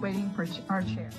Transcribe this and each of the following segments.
just waiting for our chair.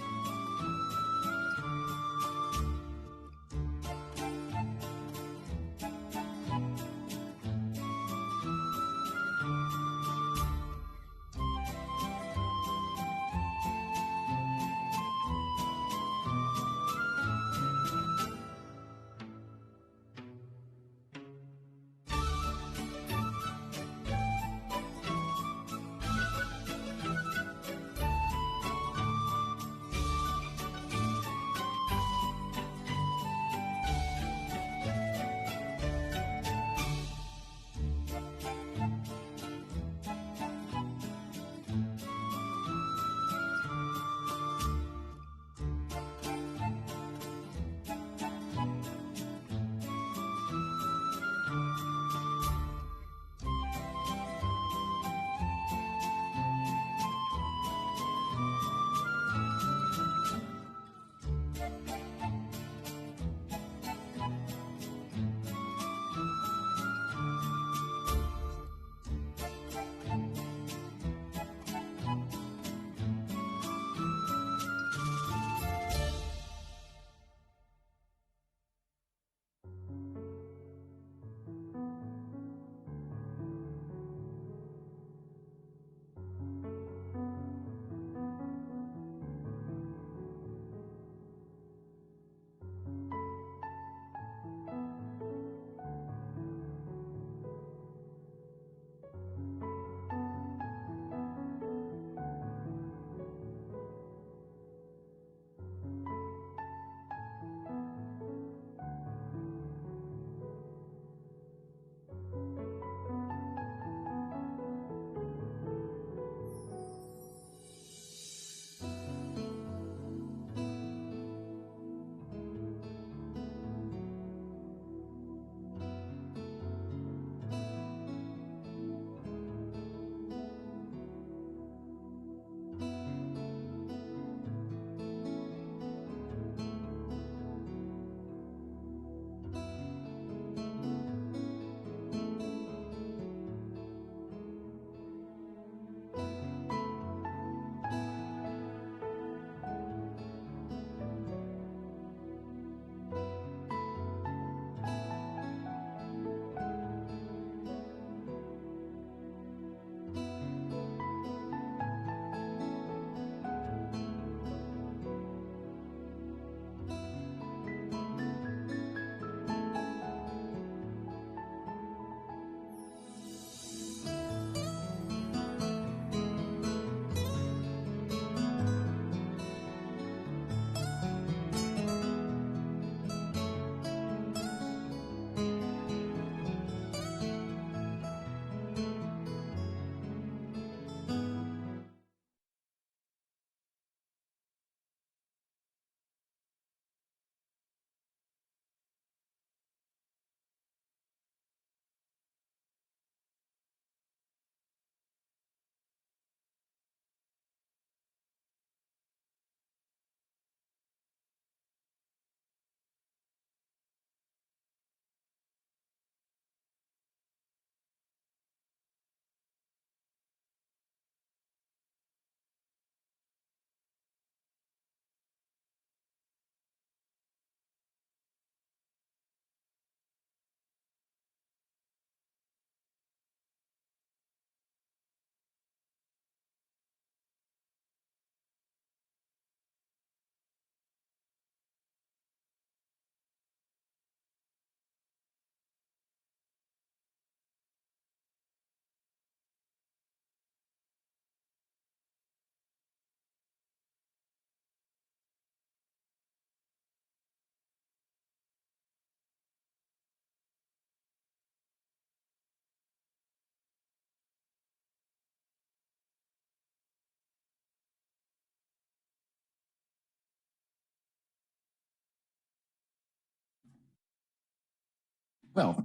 Well,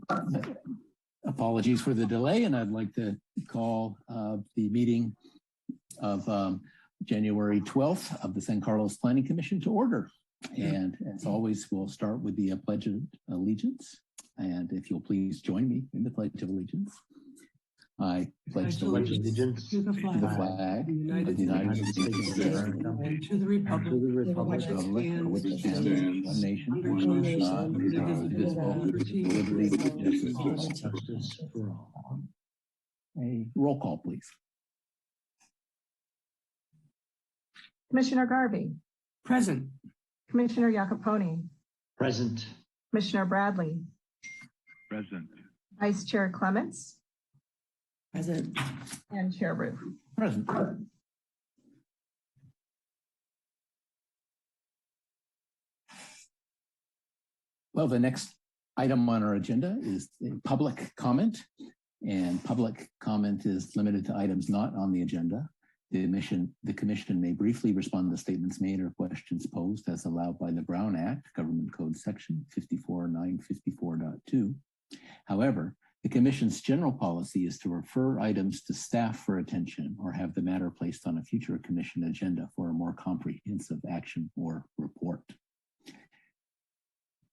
apologies for the delay, and I'd like to call the meeting of January 12th of the San Carlos Planning Commission to order. And as always, we'll start with the Pledge of Allegiance. And if you'll please join me in the Pledge of Allegiance. I pledge allegiance to the flag of the United States of America and to the republic for which it stands, one nation, under God, indivisible, with liberty and justice for all. A roll call, please. Commissioner Garvey. Present. Commissioner Jacoponi. Present. Commissioner Bradley. Present. Vice Chair Clements. Present. And Chair Roof. Present. Well, the next item on our agenda is public comment, and public comment is limited to items not on the agenda. The commission may briefly respond to statements made or questions posed as allowed by the Brown Act, Government Code Section 54954.2. However, the commission's general policy is to refer items to staff for attention or have the matter placed on a future commission agenda for a more comprehensive action or report.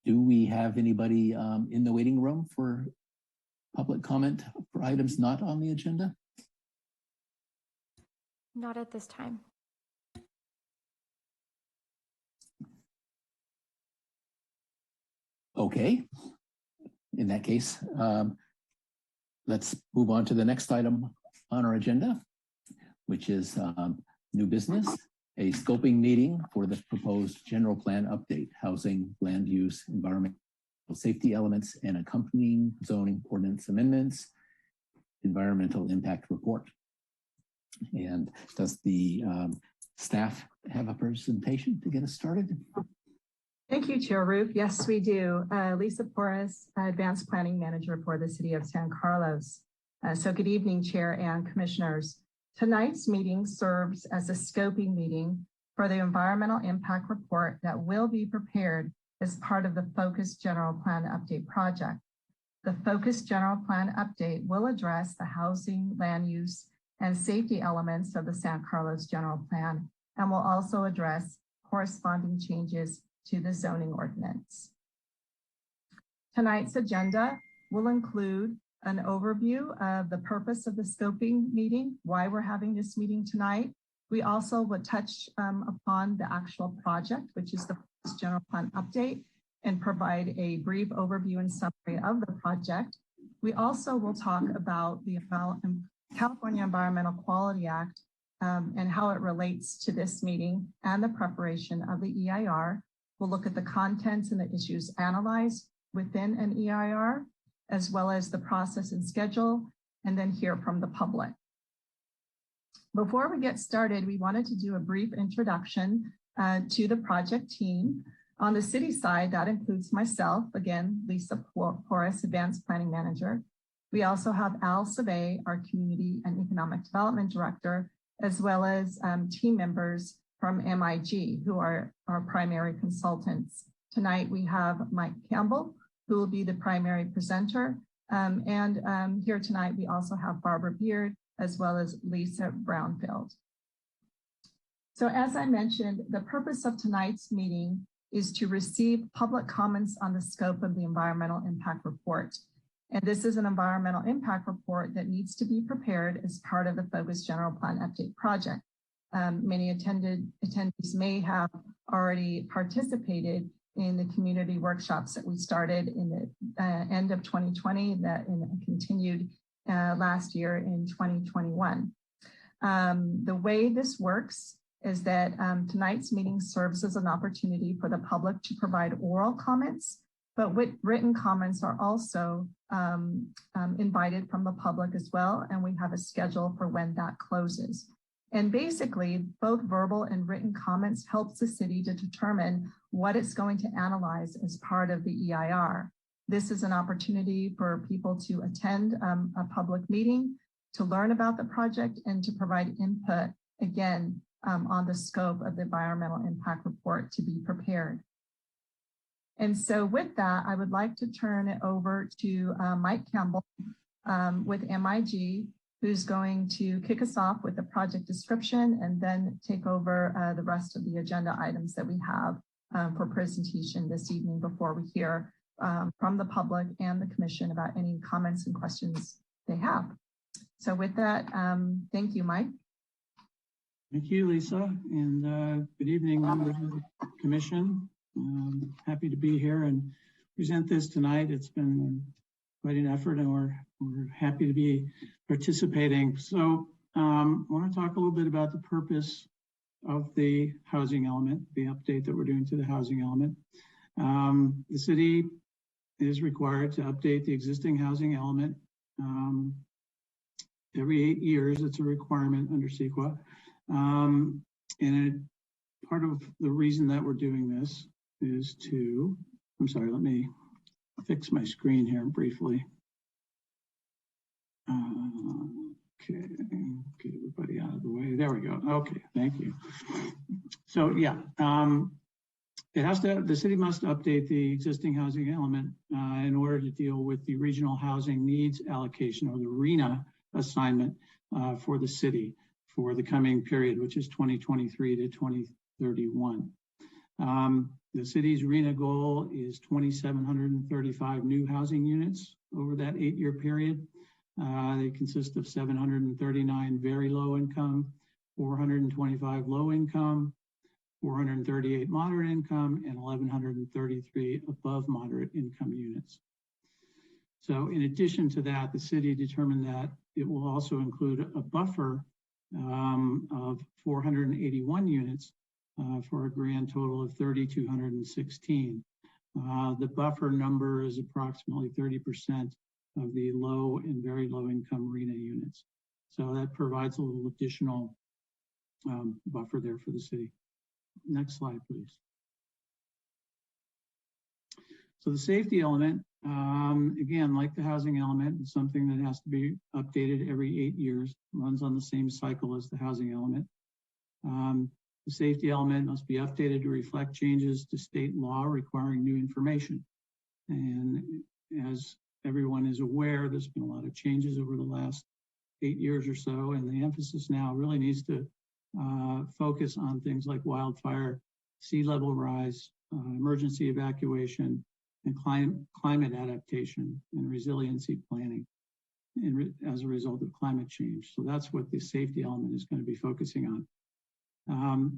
Do we have anybody in the waiting room for public comment for items not on the agenda? Not at this time. Okay. In that case, let's move on to the next item on our agenda, which is new business, a scoping meeting for the proposed general plan update, housing, land use, environmental safety elements, and accompanying zoning ordinance amendments, environmental impact report. And does the staff have a presentation to get us started? Thank you, Chair Roof. Yes, we do. Lisa Porras, Advanced Planning Manager for the City of San Carlos. So good evening, Chair and Commissioners. Tonight's meeting serves as a scoping meeting for the environmental impact report that will be prepared as part of the Focus General Plan Update project. The Focus General Plan Update will address the housing, land use, and safety elements of the San Carlos General Plan, and will also address corresponding changes to the zoning ordinance. Tonight's agenda will include an overview of the purpose of the scoping meeting, why we're having this meeting tonight. We also will touch upon the actual project, which is the General Plan Update, and provide a brief overview and summary of the project. We also will talk about the California Environmental Quality Act and how it relates to this meeting and the preparation of the EIR. We'll look at the contents and the issues analyzed within an EIR, as well as the process and schedule, and then hear from the public. Before we get started, we wanted to do a brief introduction to the project team. On the city side, that includes myself, again, Lisa Porras, Advanced Planning Manager. We also have Al Sabay, our Community and Economic Development Director, as well as team members from MIG, who are our primary consultants. Tonight, we have Mike Campbell, who will be the primary presenter. Here tonight, we also have Barbara Beard, as well as Lisa Brownfield. So as I mentioned, the purpose of tonight's meeting is to receive public comments on the scope of the environmental impact report. And this is an environmental impact report that needs to be prepared as part of the Focus General Plan Update project. Many attendees may have already participated in the community workshops that we started in the end of 2020 that continued last year in 2021. The way this works is that tonight's meeting serves as an opportunity for the public to provide oral comments, but written comments are also invited from the public as well, and we have a schedule for when that closes. And basically, both verbal and written comments helps the city to determine what it's going to analyze as part of the EIR. This is an opportunity for people to attend a public meeting, to learn about the project, and to provide input, again, on the scope of the environmental impact report to be prepared. And so with that, I would like to turn it over to Mike Campbell with MIG, who's going to kick us off with the project description and then take over the rest of the agenda items that we have for presentation this evening before we hear from the public and the commission about any comments and questions they have. So with that, thank you, Mike. Thank you, Lisa, and good evening, members of the commission. Happy to be here and present this tonight. It's been quite an effort, and we're happy to be participating. So I want to talk a little bit about the purpose of the housing element, the update that we're doing to the housing element. The city is required to update the existing housing element every 8 years. It's a requirement under CEQA. Part of the reason that we're doing this is to, I'm sorry, let me fix my screen here briefly. Okay, get everybody out of the way. There we go. Okay, thank you. So yeah, the city must update the existing housing element in order to deal with the regional housing needs allocation, or the RHNA assignment for the city for the coming period, which is 2023 to 2031. The city's RHNA goal is 2,735 new housing units over that 8-year period. They consist of 739 very low income, 425 low income, 438 moderate income, and 1,133 above moderate income units. So in addition to that, the city determined that it will also include a buffer of 481 units for a grand total of 3,216. The buffer number is approximately 30% of the low and very low income RHNA units. So that provides a little additional buffer there for the city. Next slide, please. So the safety element, again, like the housing element, is something that has to be updated every 8 years, runs on the same cycle as the housing element. The safety element must be updated to reflect changes to state law requiring new information. And as everyone is aware, there's been a lot of changes over the last 8 years or so, and the emphasis now really needs to focus on things like wildfire, sea level rise, emergency evacuation, and climate adaptation and resiliency planning as a result of climate change. So that's what the safety element is going to be focusing on.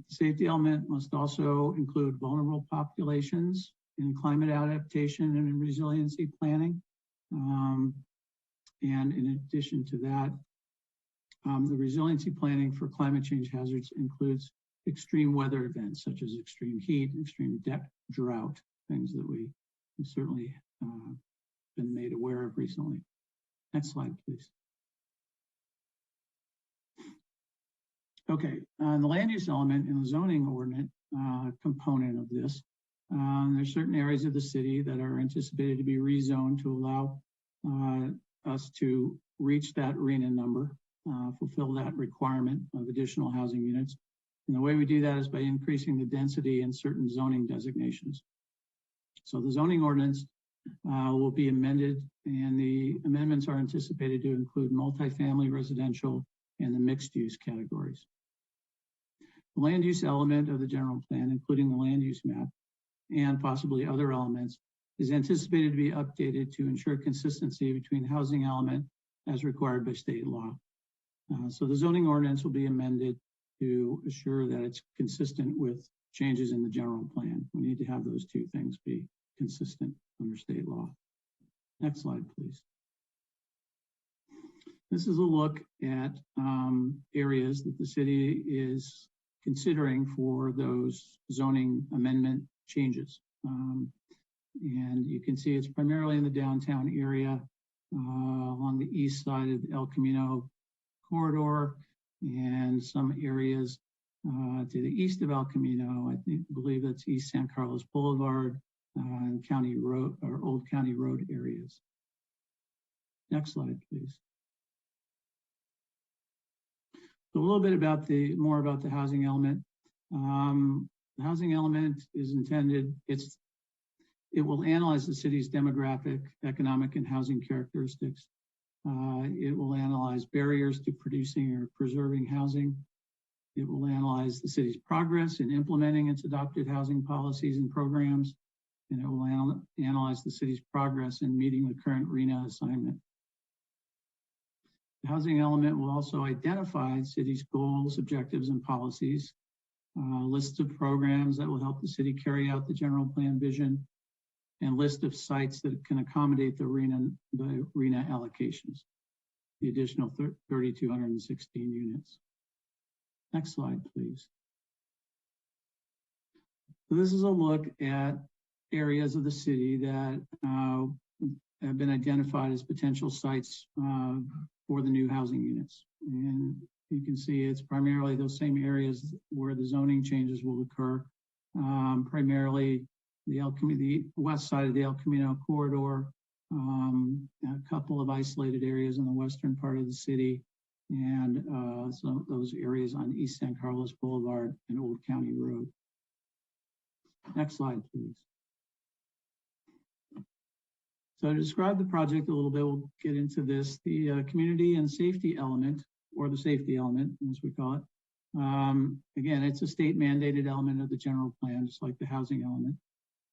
Safety element must also include vulnerable populations in climate adaptation and in resiliency planning. And in addition to that, the resiliency planning for climate change hazards includes extreme weather events such as extreme heat, extreme drought, things that we have certainly been made aware of recently. Next slide, please. Okay, the land use element in the zoning ordinance component of this, there's certain areas of the city that are anticipated to be rezoned to allow us to reach that RHNA number, fulfill that requirement of additional housing units. And the way we do that is by increasing the density in certain zoning designations. So the zoning ordinance will be amended, and the amendments are anticipated to include multifamily residential and the mixed use categories. The land use element of the general plan, including the land use map and possibly other elements, is anticipated to be updated to ensure consistency between housing element as required by state law. So the zoning ordinance will be amended to assure that it's consistent with changes in the general plan. We need to have those two things be consistent under state law. Next slide, please. This is a look at areas that the city is considering for those zoning amendment changes. And you can see it's primarily in the downtown area along the east side of the El Camino corridor, and some areas to the east of El Camino. I believe that's East San Carlos Boulevard and County Road or Old County Road areas. Next slide, please. So a little bit about more about the housing element. The housing element is intended, it will analyze the city's demographic, economic, and housing characteristics. It will analyze barriers to producing or preserving housing. It will analyze the city's progress in implementing its adopted housing policies and programs. And it will analyze the city's progress in meeting the current RHNA assignment. The housing element will also identify city's goals, objectives, and policies, lists of programs that will help the city carry out the general plan vision, and list of sites that can accommodate the RHNA allocations, the additional 3,216 units. Next slide, please. So this is a look at areas of the city that have been identified as potential sites for the new housing units. And you can see it's primarily those same areas where the zoning changes will occur, primarily the west side of the El Camino corridor, a couple of isolated areas in the western part of the city, and some of those areas on East San Carlos Boulevard and Old County Road. Next slide, please. So to describe the project a little bit, we'll get into this. The community and safety element, or the safety element, as we call it. Again, it's a state mandated element of the general plan, just like the housing element.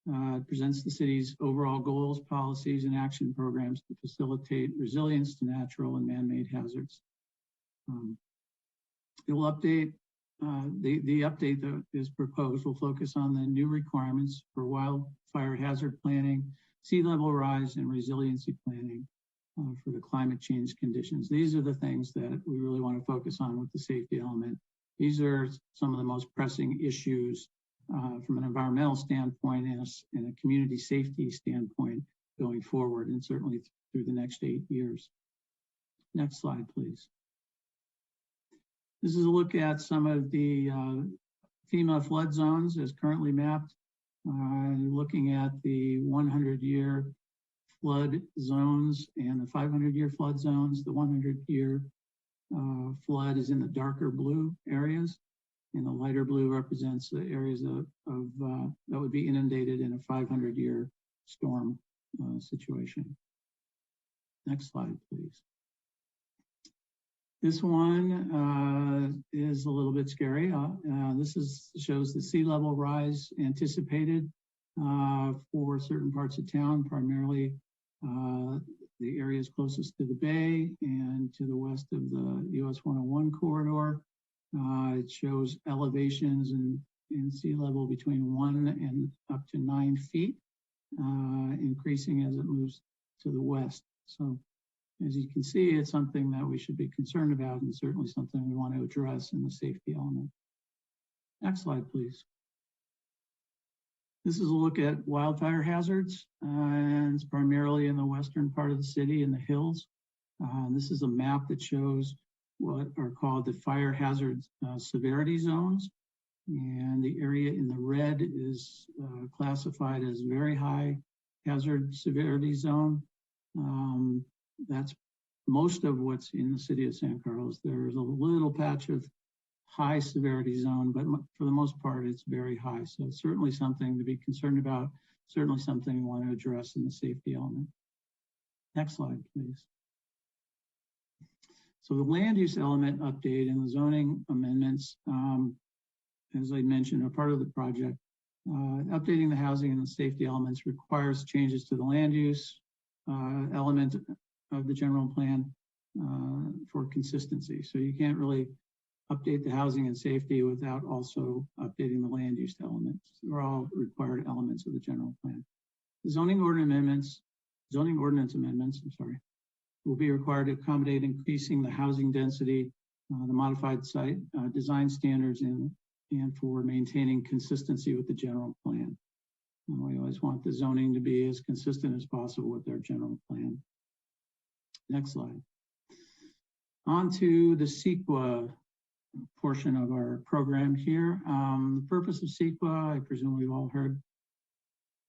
It presents the city's overall goals, policies, and action programs to facilitate resilience to natural and man-made hazards. It will update, the update that is proposed will focus on the new requirements for wildfire hazard planning, sea level rise, and resiliency planning for the climate change conditions. These are the things that we really want to focus on with the safety element. These are some of the most pressing issues from an environmental standpoint and a community safety standpoint going forward, and certainly through the next 8 years. Next slide, please. This is a look at some of the FEMA flood zones as currently mapped. Looking at the 100-year flood zones and the 500-year flood zones. The 100-year flood is in the darker blue areas, and the lighter blue represents the areas that would be inundated in a 500-year storm situation. Next slide, please. This one is a little bit scary. This shows the sea level rise anticipated for certain parts of town, primarily the areas closest to the bay and to the west of the US 101 corridor. It shows elevations in sea level between 1 and up to 9 feet, increasing as it moves to the west. So as you can see, it's something that we should be concerned about, and certainly something we want to address in the safety element. Next slide, please. This is a look at wildfire hazards, and it's primarily in the western part of the city in the hills. This is a map that shows what are called the fire hazard severity zones. And the area in the red is classified as very high hazard severity zone. That's most of what's in the city of San Carlos. There's a little patch of high severity zone, but for the most part, it's very high. So it's certainly something to be concerned about, certainly something we want to address in the safety element. Next slide, please. So the land use element update and the zoning amendments, as I mentioned, are part of the project. Updating the housing and the safety elements requires changes to the land use element of the general plan for consistency. So you can't really update the housing and safety without also updating the land use elements. They're all required elements of the general plan. The zoning ordinance amendments, will be required to accommodate increasing the housing density, the modified site design standards, and for maintaining consistency with the general plan. And we always want the zoning to be as consistent as possible with their general plan. Next slide. On to the CEQA portion of our program here. The purpose of CEQA, I presume we've all heard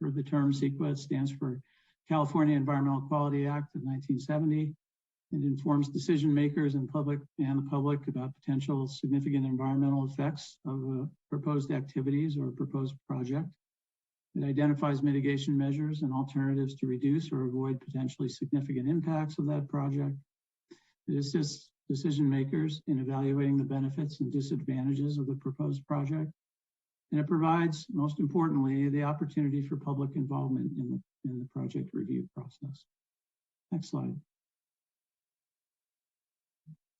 the term CEQA. It stands for California Environmental Quality Act of 1970. It informs decision makers and the public about potential significant environmental effects of proposed activities or a proposed project. It identifies mitigation measures and alternatives to reduce or avoid potentially significant impacts of that project. It assists decision makers in evaluating the benefits and disadvantages of the proposed project. And it provides, most importantly, the opportunity for public involvement in the project review process. Next slide.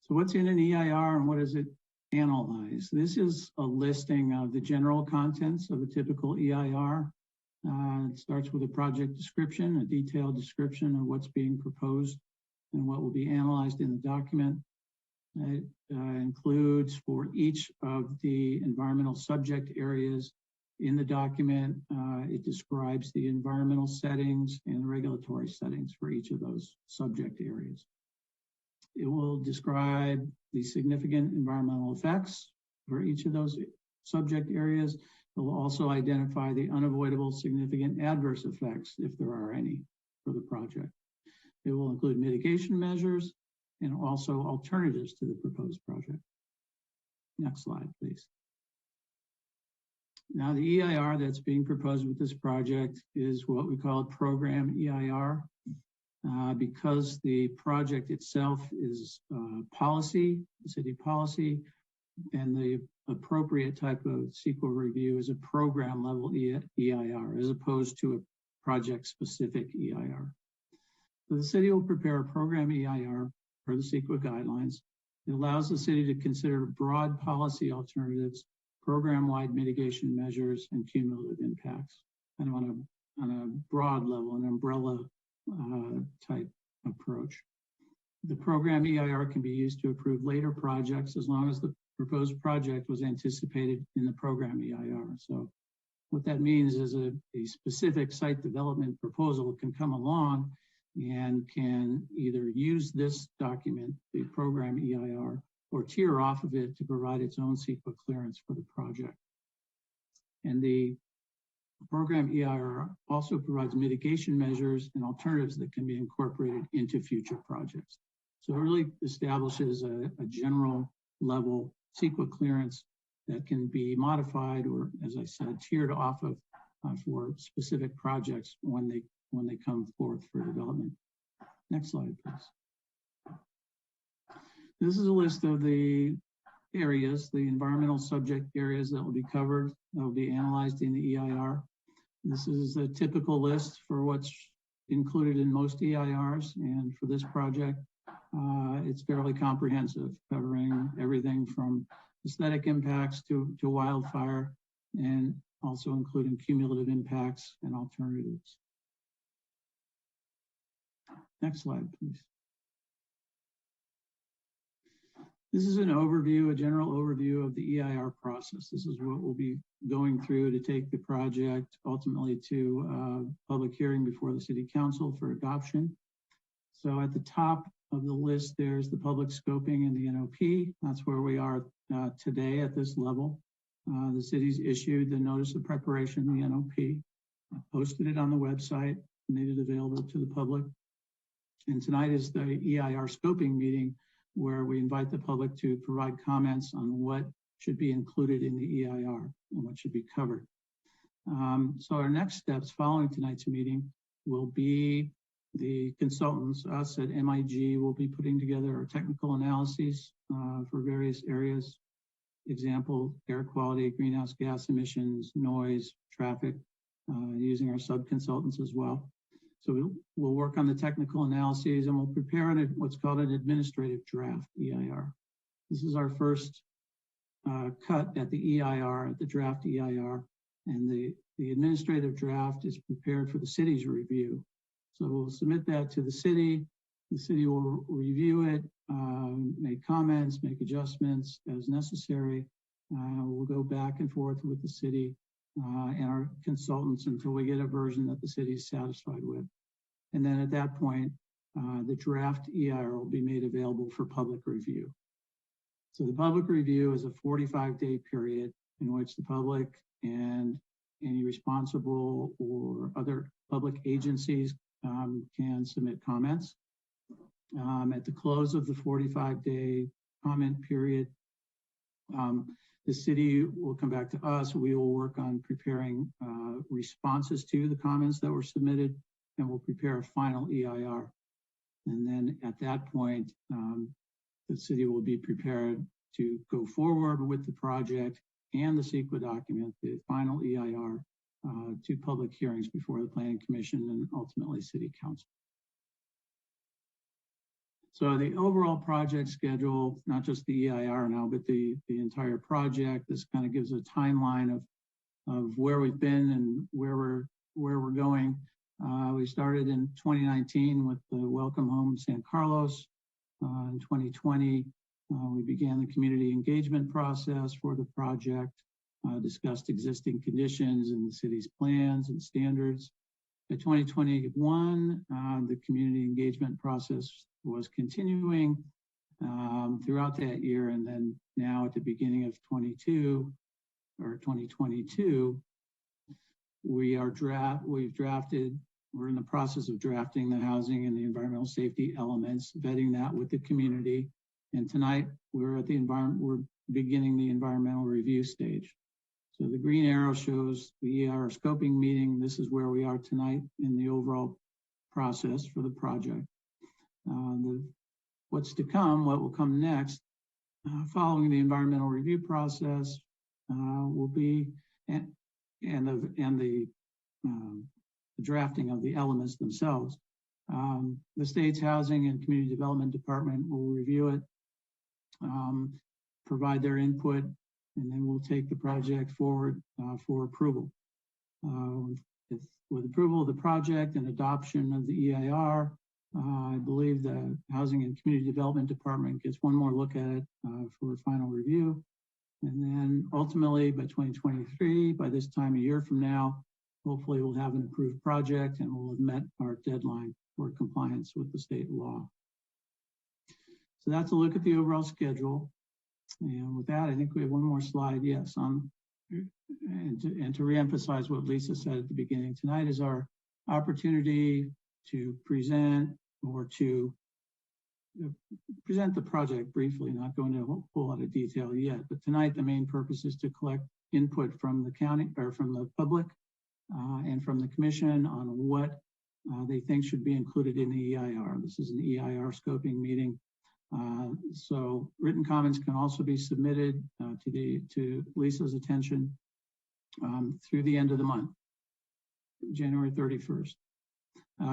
So what's in an EIR and what does it analyze? This is a listing of the general contents of a typical EIR. It starts with a project description, a detailed description of what's being proposed and what will be analyzed in the document. It includes for each of the environmental subject areas in the document, it describes the environmental settings and regulatory settings for each of those subject areas. It will describe the significant environmental effects for each of those subject areas. It will also identify the unavoidable significant adverse effects, if there are any, for the project. It will include mitigation measures and also alternatives to the proposed project. Next slide, please. Now, the EIR that's being proposed with this project is what we call a program EIR. Because the project itself is policy, city policy, and the appropriate type of CEQA review is a program level EIR as opposed to a project specific EIR. So the city will prepare a program EIR per the CEQA guidelines. It allows the city to consider broad policy alternatives, program-wide mitigation measures, and cumulative impacts, kind of on a broad level, an umbrella type approach. The program EIR can be used to approve later projects as long as the proposed project was anticipated in the program EIR. So what that means is a specific site development proposal can come along and can either use this document, the program EIR, or tier off of it to provide its own CEQA clearance for the project. And the program EIR also provides mitigation measures and alternatives that can be incorporated into future projects. So it really establishes a general level CEQA clearance that can be modified or, as I said, tiered off of for specific projects when they come forth for development. Next slide, please. This is a list of the areas, the environmental subject areas that will be covered, that will be analyzed in the EIR. This is a typical list for what's included in most EIRs, and for this project, it's fairly comprehensive, covering everything from aesthetic impacts to wildfire, and also including cumulative impacts and alternatives. Next slide, please. This is an overview, a general overview of the EIR process. This is what we'll be going through to take the project ultimately to public hearing before the City Council for adoption. So at the top of the list, there's the public scoping and the NOP. That's where we are today at this level. The city's issued the notice of preparation, the NOP, posted it on the website, made it available to the public. And tonight is the EIR scoping meeting, where we invite the public to provide comments on what should be included in the EIR and what should be covered. So our next steps following tonight's meeting will be the consultants, us at MIG, will be putting together our technical analyses for various areas. Example, air quality, greenhouse gas emissions, noise, traffic, using our sub-consultants as well. So we'll work on the technical analyses and we'll prepare what's called an administrative draft EIR. This is our first cut at the EIR, at the draft EIR, and the administrative draft is prepared for the city's review. So we'll submit that to the city. The city will review it, make comments, make adjustments as necessary. We'll go back and forth with the city and our consultants until we get a version that the city is satisfied with. And then at that point, the draft EIR will be made available for public review. So the public review is a 45-day period in which the public and any responsible or other public agencies can submit comments. At the close of the 45-day comment period, the city will come back to us. We will work on preparing responses to the comments that were submitted, and we'll prepare a final EIR. And then at that point, the city will be prepared to go forward with the project and the CEQA document, the final EIR, to public hearings before the Planning Commission and ultimately City Council. So the overall project schedule, not just the EIR now, but the entire project, this kind of gives a timeline of where we've been and where we're going. We started in 2019 with the Welcome Home San Carlos. In 2020, we began the community engagement process for the project, discussed existing conditions in the city's plans and standards. In 2021, the community engagement process was continuing throughout that year, and then now at the beginning of 2022, we're in the process of drafting the housing and the environmental safety elements, vetting that with the community. And tonight we're beginning the environmental review stage. So the green arrow shows the EIR scoping meeting. This is where we are tonight in the overall process for the project. What's to come, what will come next, following the environmental review process, will be the drafting of the elements themselves. The state's Housing and Community Development Department will review it, provide their input, and then we'll take the project forward for approval. With approval of the project and adoption of the EIR, I believe the Housing and Community Development Department gets one more look at it for final review. And then ultimately by 2023, by this time a year from now, hopefully we'll have an approved project and we'll have met our deadline for compliance with the state law. So that's a look at the overall schedule. And with that, I think we have one more slide. Yes, and to reemphasize what Lisa said at the beginning, tonight is our opportunity to present the project briefly, not go into a whole lot of detail yet. But tonight, the main purpose is to collect input from the county or from the public and from the commission on what they think should be included in the EIR. This is an EIR scoping meeting. So written comments can also be submitted to Lisa's attention through the end of the month, January 31st.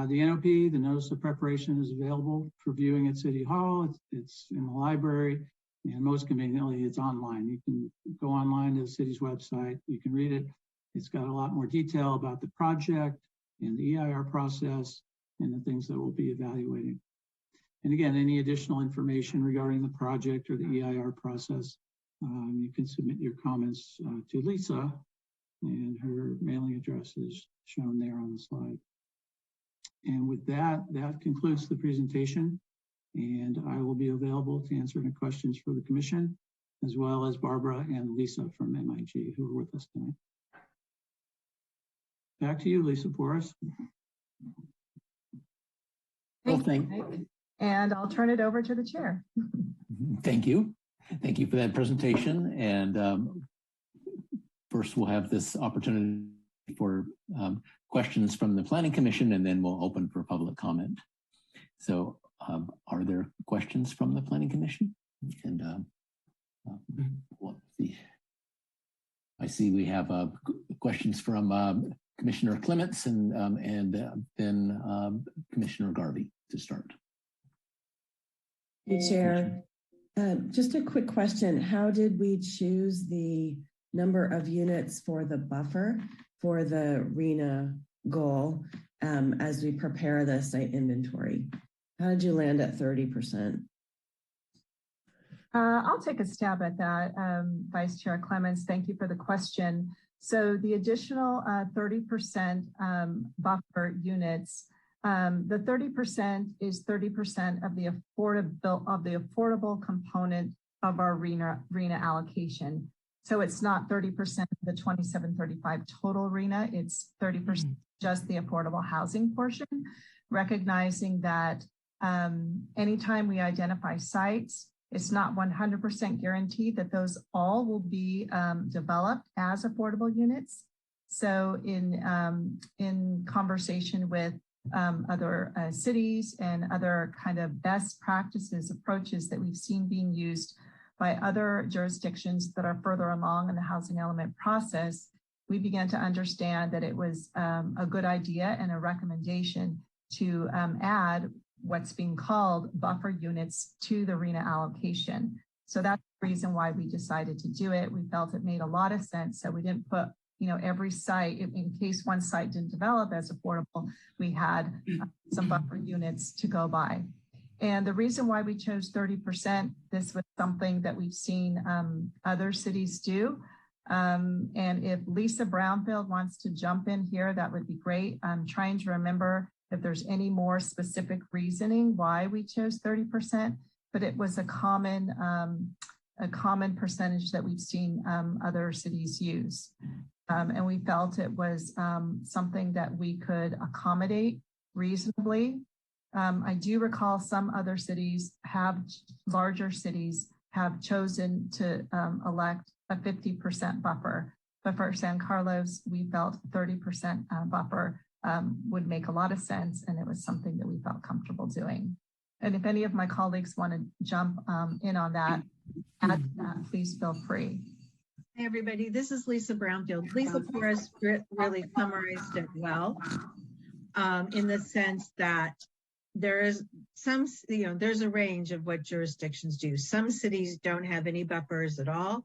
The NOP, the Notice of Preparation, is available for viewing at City Hall. It's in the library, and most conveniently, it's online. You can go online to the city's website. You can read it. It's got a lot more detail about the project and the EIR process and the things that we'll be evaluating. And again, any additional information regarding the project or the EIR process, you can submit your comments to Lisa, and her mailing address is shown there on the slide. And with that, that concludes the presentation, and I will be available to answer any questions for the commission, as well as Barbara and Lisa from MIG who are with us tonight. Back to you, Lisa Porras. Thank you. And I'll turn it over to the chair. Thank you. Thank you for that presentation. And first, we'll have this opportunity for questions from the Planning Commission, and then we'll open for public comment. So are there questions from the Planning Commission? And let's see. I see we have questions from Commissioner Clements and then Commissioner Garvey to start. Hey, Chair. Just a quick question. How did we choose the number of units for the buffer for the RHNA goal as we prepare the site inventory? How did you land at 30%? I'll take a stab at that, Vice Chair Clements. Thank you for the question. So the additional 30% buffer units, the 30% is 30% of the affordable component of our RHNA allocation. So it's not 30% of the 2735 total RHNA, it's 30% just the affordable housing portion, recognizing that anytime we identify sites, it's not 100% guaranteed that those all will be developed as affordable units. So in conversation with other cities and other kind of best practices approaches that we've seen being used by other jurisdictions that are further along in the housing element process, we began to understand that it was a good idea and a recommendation to add what's being called buffer units to the RENA allocation. So that's the reason why we decided to do it. We felt it made a lot of sense. So we didn't put, every site, in case one site didn't develop as affordable, we had some buffer units to go by. And the reason why we chose 30%, this was something that we've seen other cities do. And if Lisa Brownfield wants to jump in here, that would be great. I'm trying to remember if there's any more specific reasoning why we chose 30%, but it was a common percentage that we've seen other cities use. And we felt it was something that we could accommodate reasonably. I do recall some other cities larger cities have chosen to elect a 50% buffer. But for San Carlos, we felt 30% buffer would make a lot of sense, and it was something that we felt comfortable doing. And if any of my colleagues want to jump in on that, add that, please feel free. Hey everybody, this is Lisa Brownfield. Lisa Flores really summarized it well, in the sense that there is there's a range of what jurisdictions do. Some cities don't have any buffers at all,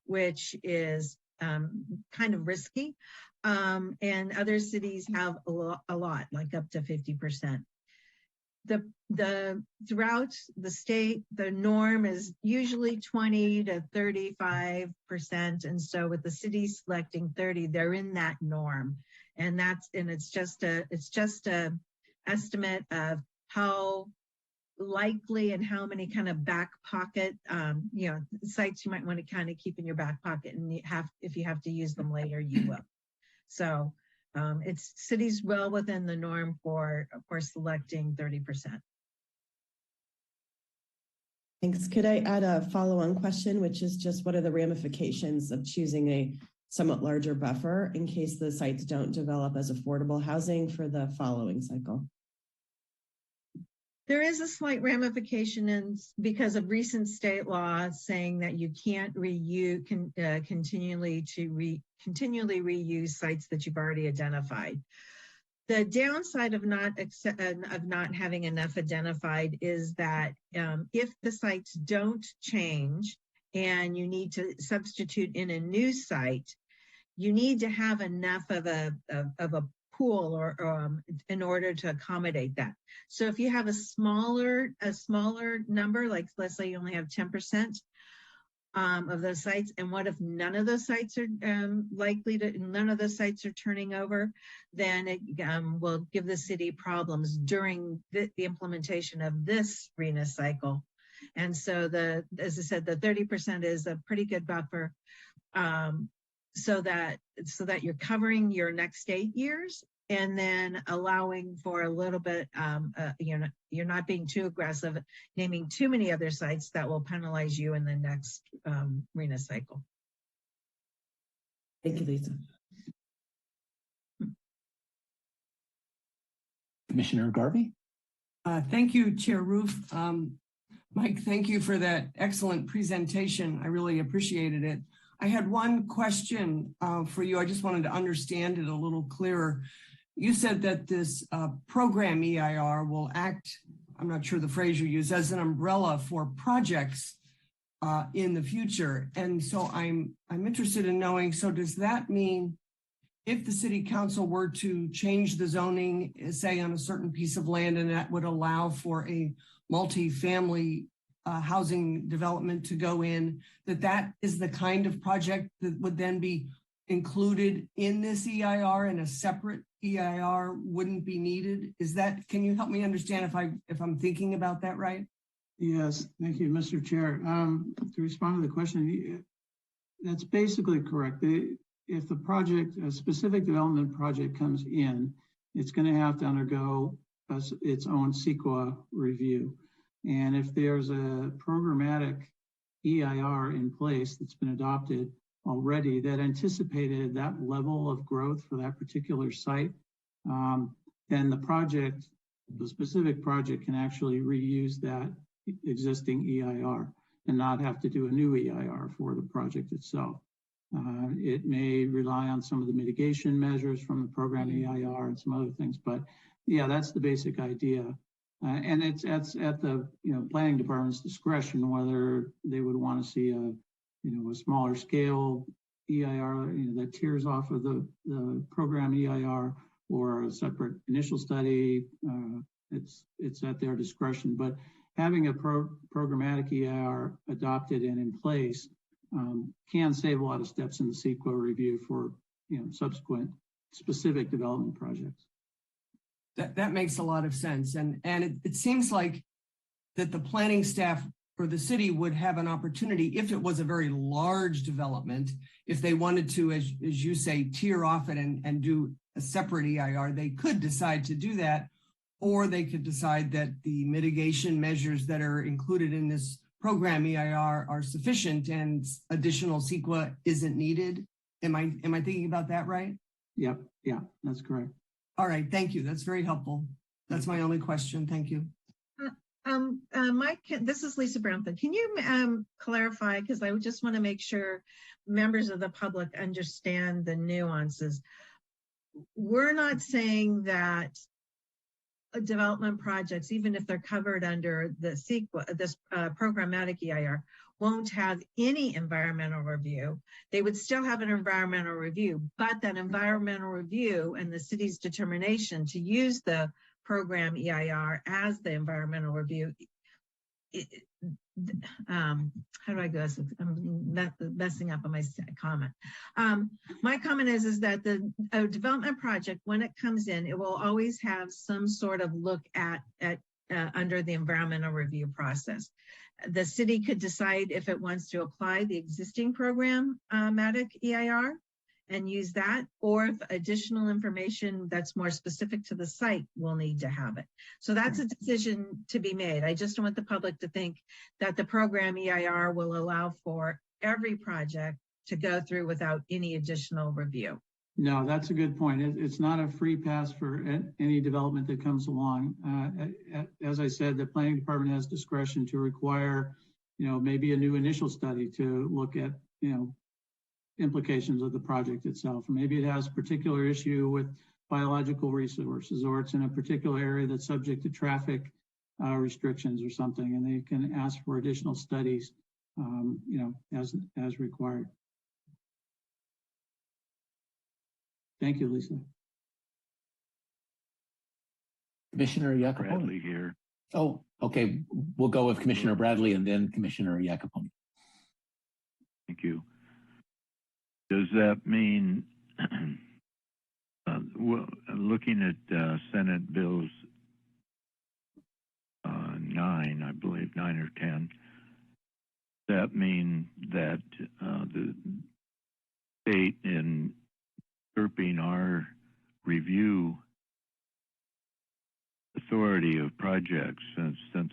which is kind of risky. And other cities have a lot, like up to 50%. Throughout the state, the norm is usually 20 to 35%. And so with the city selecting 30, they're in that norm. And it's just a estimate of how likely and how many kind of back pocket, sites you might want to kind of keep in your back pocket, and if you have to use them later, you will. So it's cities well within the norm for selecting 30%. Thanks. Could I add a follow-on question, which is just what are the ramifications of choosing a somewhat larger buffer in case the sites don't develop as affordable housing for the following cycle? There is a slight ramification because of recent state law saying that you can't continually reuse sites that you've already identified. The downside of not having enough identified is that if the sites don't change and you need to substitute in a new site, you need to have enough of a pool or in order to accommodate that. So if you have a smaller number, like let's say you only have 10% of those sites, and what if none of those sites are none of those sites are turning over, then it will give the city problems during the implementation of this RENA cycle. And so as I said, the 30% is a pretty good buffer. So that you're covering your next 8 years, and then allowing for a little bit, you're not being too aggressive, naming too many other sites that will penalize you in the next RENA cycle. Thank you, Lisa. Commissioner Garvey? Thank you, Chair Roof. Mike, thank you for that excellent presentation. I really appreciated it. I had one question for you. I just wanted to understand it a little clearer. You said that this program EIR will act, I'm not sure the phrase you use, as an umbrella for projects in the future. And so I'm interested in knowing, so does that mean if the city council were to change the zoning, say on a certain piece of land, and that would allow for a multi-family housing development to go in, that is the kind of project that would then be included in this EIR, and a separate EIR wouldn't be needed? Can you help me understand if I'm thinking about that right? Yes, thank you, Mr. Chair. To respond to the question, that's basically correct. If a specific development project comes in, it's going to have to undergo its own CEQA review. And if there's a programmatic EIR in place that's been adopted already that anticipated that level of growth for that particular site, then the specific project can actually reuse that existing EIR and not have to do a new EIR for the project itself. It may rely on some of the mitigation measures from the program EIR and some other things, but yeah, that's the basic idea. And it's at the planning department's discretion whether they would want to see a smaller scale EIR that tiers off of the program EIR or a separate initial study. It's at their discretion, but having a programmatic EIR adopted and in place can save a lot of steps in the CEQA review for subsequent specific development projects. That makes a lot of sense. And it seems like that the planning staff for the city would have an opportunity, if it was a very large development, if they wanted to, as you say, tier off it and do a separate EIR, they could decide to do that, or they could decide that the mitigation measures that are included in this program EIR are sufficient and additional CEQA isn't needed. Am I thinking about that right? Yep. Yeah, that's correct. All right. Thank you. That's very helpful. That's my only question. Thank you. Mike, this is Lisa Brownfield. Can you clarify, because I just want to make sure members of the public understand the nuances. We're not saying that development projects, even if they're covered under the CEQA, this programmatic EIR, won't have any environmental review. They would still have an environmental review, but that environmental review and the city's determination to use the program EIR as the environmental review. How do I go? I'm messing up on my comment. My comment is that the development project, when it comes in, it will always have some sort of look at under the environmental review process. The city could decide if it wants to apply the existing programmatic EIR and use that, or if additional information that's more specific to the site will need to have it. So that's a decision to be made. I just don't want the public to think that the program EIR will allow for every project to go through without any additional review. No, that's a good point. It's not a free pass for any development that comes along. As I said, the planning department has discretion to require, maybe a new initial study to look at, implications of the project itself. Maybe it has a particular issue with biological resources, or it's in a particular area that's subject to traffic restrictions or something, and they can ask for additional studies, as required. Thank you, Lisa. Commissioner Iacopone. Bradley here. Oh, okay. We'll go with Commissioner Bradley and then Commissioner Iacopone. Thank you. Does that mean, looking at Senate bills 9, I believe, 9 or 10, that mean that the state in usurping our review authority of projects, since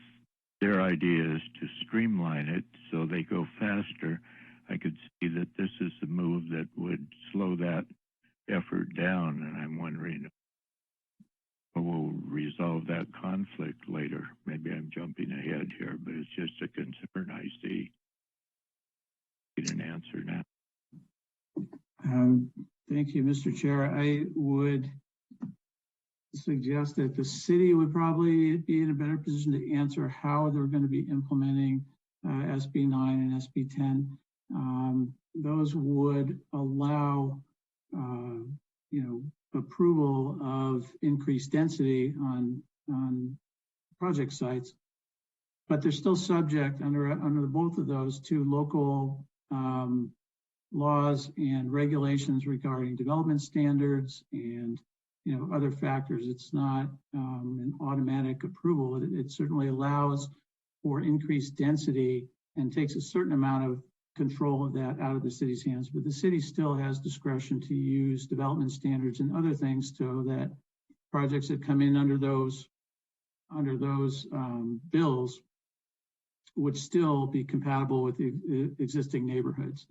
their idea is to streamline it so they go faster, I could see that this is a move that would slow that effort down, and I'm wondering if we'll resolve that conflict later. Maybe I'm jumping ahead here, but it's just a concern I see. Get an answer now. Thank you, Mr. Chair. I would suggest that the city would probably be in a better position to answer how they're going to be implementing SB 9 and SB 10. Those would allow, approval of increased density on project sites, but they're still subject under both of those to local laws and regulations regarding development standards and other factors. It's not an automatic approval. It certainly allows for increased density and takes a certain amount of control of that out of the city's hands, but the city still has discretion to use development standards and other things so that projects that come in under those bills would still be compatible with the existing neighborhoods.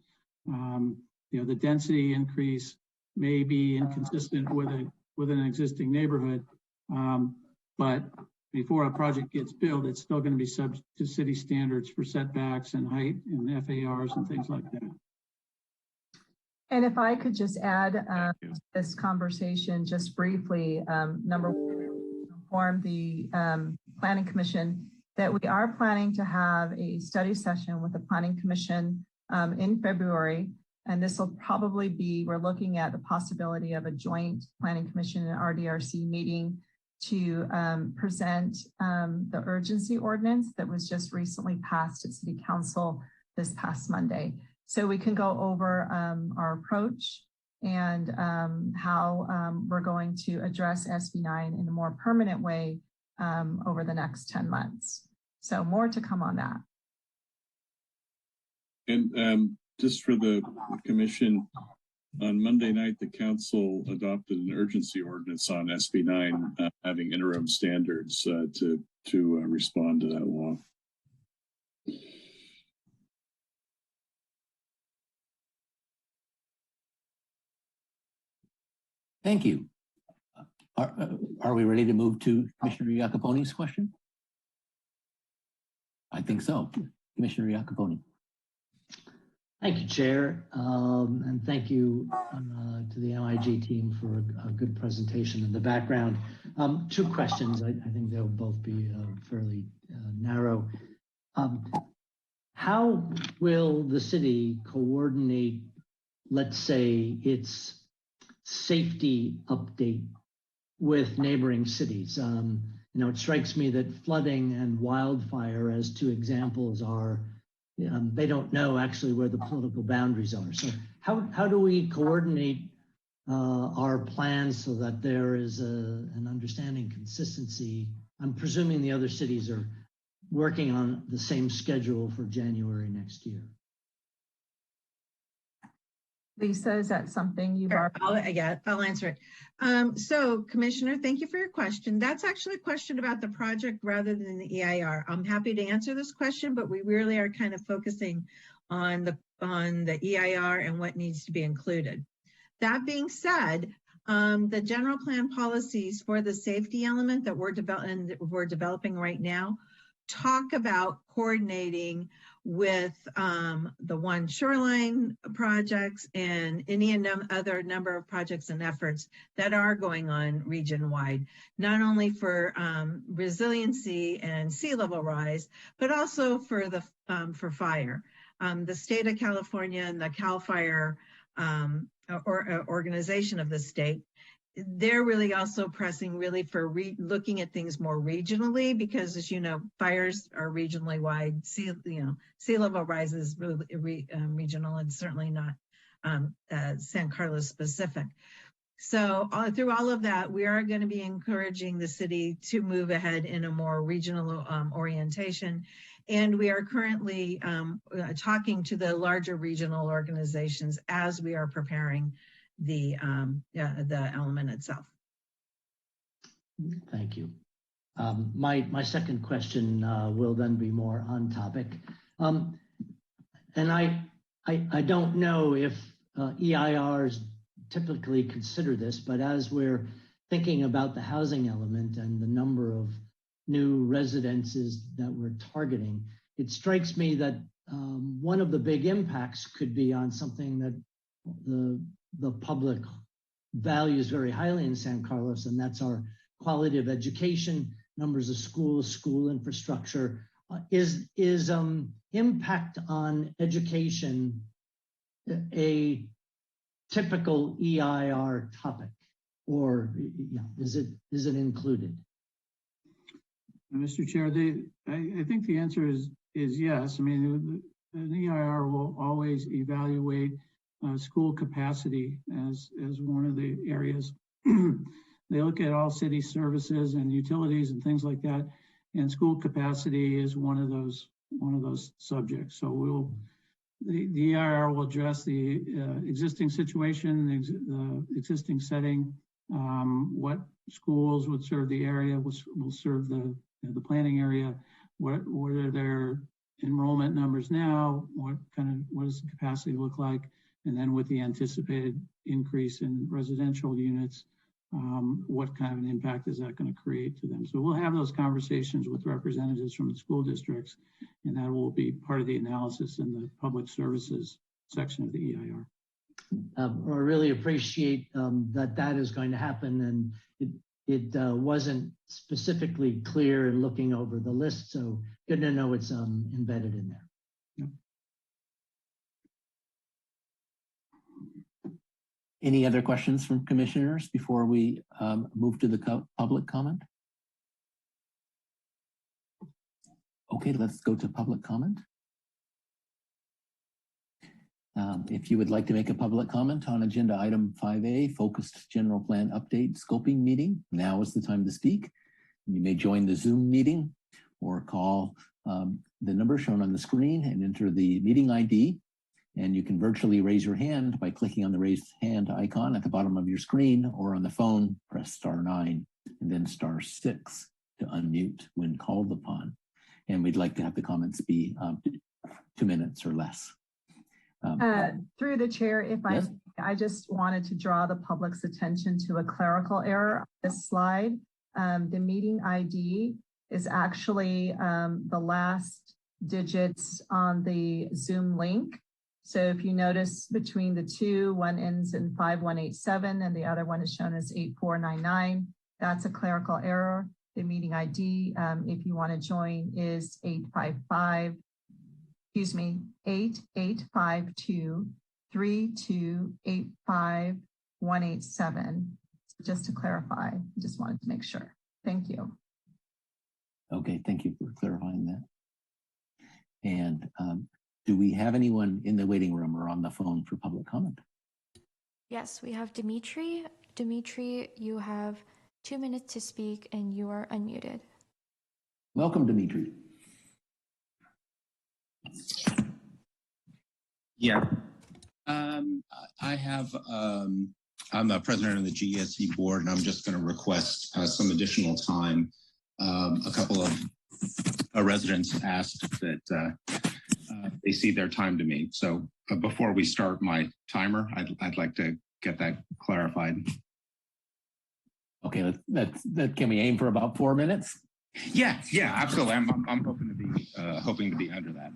The density increase may be inconsistent with an existing neighborhood, but before a project gets built, it's still going to be subject to city standards for setbacks and height and FARs and things like that. And if I could just add this conversation just briefly, number one, inform the Planning Commission that we are planning to have a study session with the Planning Commission in February. And this will probably be, we're looking at the possibility of a joint Planning Commission and RDRC meeting to present the urgency ordinance that was just recently passed at City Council this past Monday. So we can go over our approach and how we're going to address SB9 in a more permanent way over the next 10 months. So more to come on that. And just for the commission, on Monday night, the council adopted an urgency ordinance on SB9, having interim standards to respond to that law. Thank you. Are we ready to move to Commissioner Iacoponi's question? I think so. Commissioner Iacoponi. Thank you, Chair, and thank you to the MIG team for a good presentation in the background. Two questions. I think they'll both be fairly narrow. How will the city coordinate, let's say, its safety update with neighboring cities? It strikes me that flooding and wildfire, as two examples, are they don't know actually where the political boundaries are. So how do we coordinate our plans so that there is an understanding consistency? I'm presuming the other cities are working on the same schedule for January next year. Lisa, is that something you've already? I'll answer it. So, Commissioner, thank you for your question. That's actually a question about the project rather than the EIR. I'm happy to answer this question, but we really are kind of focusing on the EIR and what needs to be included. That being said, the general plan policies for the safety element that we're developing right now talk about coordinating with the One Shoreline projects and any other number of projects and efforts that are going on region-wide, not only for resiliency and sea level rise, but also for fire. The state of California and the CAL FIRE organization of the state, they're really also pressing really for looking at things more regionally, because as you know, fires are regionally wide. Sea level rise is really regional and certainly not San Carlos specific. So through all of that, we are going to be encouraging the city to move ahead in a more regional orientation. And we are currently talking to the larger regional organizations as we are preparing the element itself. Thank you. My second question will then be more on topic. And I don't know if EIRs typically consider this, but as we're thinking about the housing element and the number of new residences that we're targeting, it strikes me that one of the big impacts could be on something that the public values very highly in San Carlos, and that's our quality of education, numbers of schools, school infrastructure. Is impact on education a typical EIR topic, or is it included? Mr. Chair, I think the answer is yes. I mean, an EIR will always evaluate school capacity as one of the areas. They look at all city services and utilities and things like that, and school capacity is one of those subjects. So the EIR will address the existing situation, the existing setting, what schools would serve the area, will serve the planning area, what are their enrollment numbers now, what does the capacity look like, and then with the anticipated increase in residential units, what kind of an impact is that going to create to them? So we'll have those conversations with representatives from the school districts, and that will be part of the analysis in the public services section of the EIR. I really appreciate that is going to happen, and it wasn't specifically clear in looking over the list. So good to know it's embedded in there. Any other questions from commissioners before we move to the public comment? Okay, let's go to public comment. If you would like to make a public comment on agenda item 5A, focused general plan update scoping meeting, now is the time to speak. You may join the Zoom meeting or call the number shown on the screen and enter the meeting ID. And you can virtually raise your hand by clicking on the raised hand icon at the bottom of your screen, or on the phone, press *9 and then *6 to unmute when called upon. And we'd like to have the comments be 2 minutes or less. Through the chair, if yes? I just wanted to draw the public's attention to a clerical error on this slide. The meeting ID is actually the last digits on the Zoom link. So if you notice between the two, one ends in 5187 and the other one is shown as 8499. That's a clerical error. The meeting ID, if you want to join, is 8852-3285-187. Just to clarify, just wanted to make sure. Thank you. Okay, thank you for clarifying that. And do we have anyone in the waiting room or on the phone for public comment? Yes, we have Dimitri. Dimitri, you have 2 minutes to speak and you are unmuted. Welcome, Dimitri. Yeah. I have, I'm the president of the GESC board, and I'm just going to request some additional time. A couple of residents asked that they see their time to me. So before we start my timer, I'd like to get that clarified. Okay, can we aim for about 4 minutes? Yeah, absolutely. I'm hoping to be under that.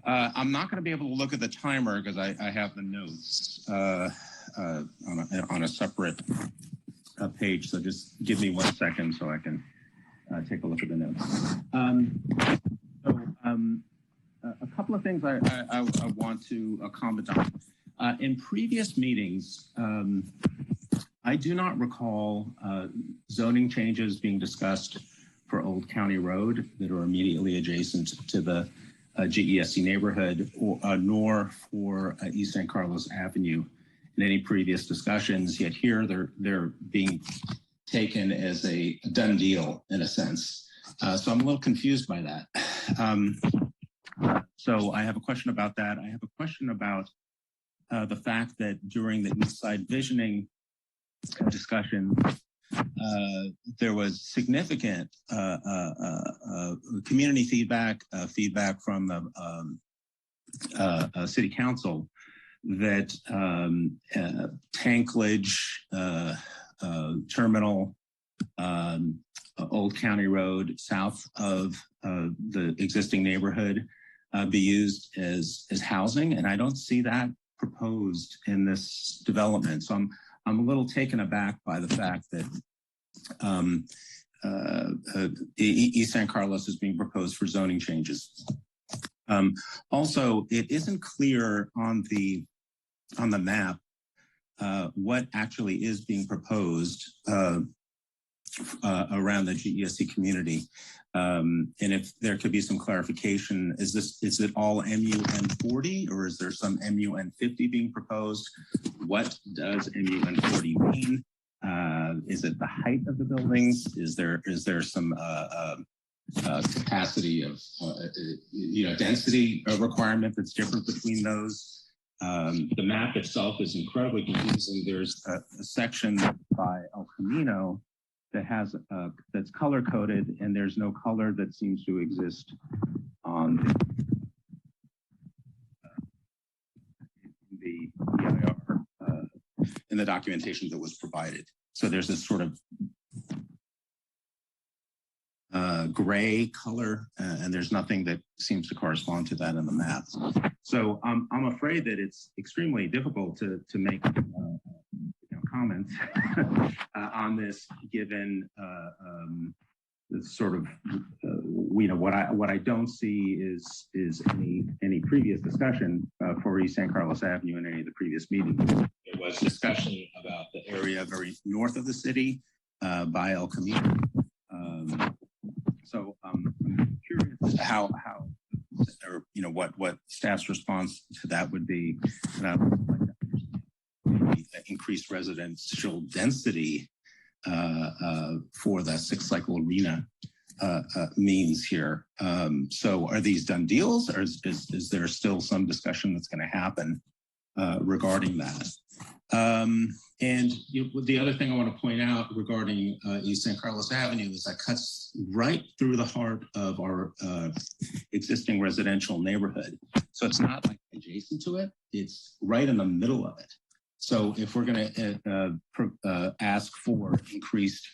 I'm not going to be able to look at the timer because I have the notes on a separate page. So just give me 1 second so I can take a look at the notes. A couple of things I want to comment on. In previous meetings, I do not recall zoning changes being discussed for Old County Road that are immediately adjacent to the GESC neighborhood, nor for East San Carlos Avenue in any previous discussions. Yet here they're being taken as a done deal in a sense. So I'm a little confused by that. So I have a question about that. I have a question about the fact that during the East Side Visioning discussion, there was significant community feedback from the city council that Tanklidge Terminal, Old County Road, south of the existing neighborhood, be used as housing, and I don't see that proposed in this development. So I'm a little taken aback by the fact that East San Carlos is being proposed for zoning changes. Also, it isn't clear on the map what actually is being proposed around the GESC community. And if there could be some clarification, is it all MUN40 or is there some MUN50 being proposed? What does MUN40 mean? Is it the height of the buildings? Is there some capacity of density requirement that's different between those? The map itself is incredibly confusing. There's a section by El Camino that has that's color coded, and there's no color that seems to exist on the EIR in the documentation that was provided. So there's this sort of gray color, and there's nothing that seems to correspond to that in the map. So I'm afraid that it's extremely difficult to make comments on this, given the sort of what I don't see is any previous discussion for East San Carlos Avenue in any of the previous meetings. There was discussion about the area very north of the city by El Camino. So I'm curious how or what staff's response to that would be. Increased residential density for the Six Cycle Arena means here. So are these done deals, or is there still some discussion that's going to happen regarding that? And the other thing I want to point out regarding East San Carlos Avenue is that cuts right through the heart of our existing residential neighborhood. So it's not like adjacent to it, it's right in the middle of it. So if we're going to ask for increased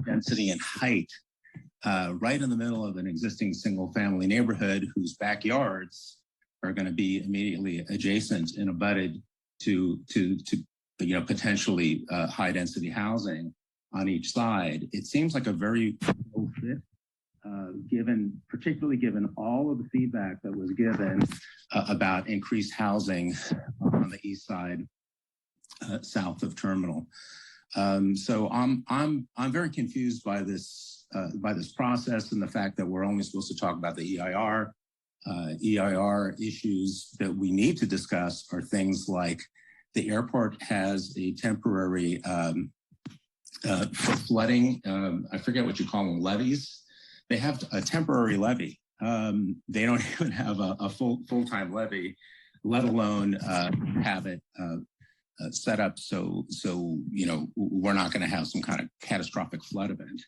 density and height right in the middle of an existing single family neighborhood whose backyards are going to be immediately adjacent and abutted to potentially high density housing on each side, it seems like a very low fit, particularly given all of the feedback that was given about increased housing on the east side south of Terminal. So I'm very confused by this process and the fact that we're only supposed to talk about the EIR. EIR issues that we need to discuss are things like the airport has a temporary for flooding. I forget what you call them, levies. They have a temporary levy. They don't even have a full-time levy, let alone have it set up so we're not going to have some kind of catastrophic flood event.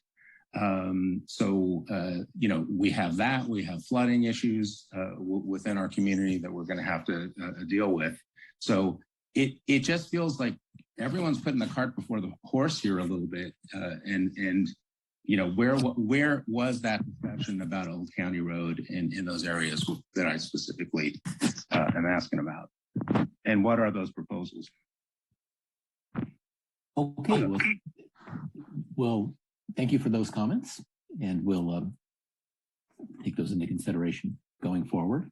We have that. We have flooding issues within our community that we're going to have to deal with. So it just feels like everyone's putting the cart before the horse here a little bit. Where was that discussion about Old County Road in those areas that I specifically am asking about? And what are those proposals? Okay. Well, thank you for those comments, and we'll take those into consideration going forward.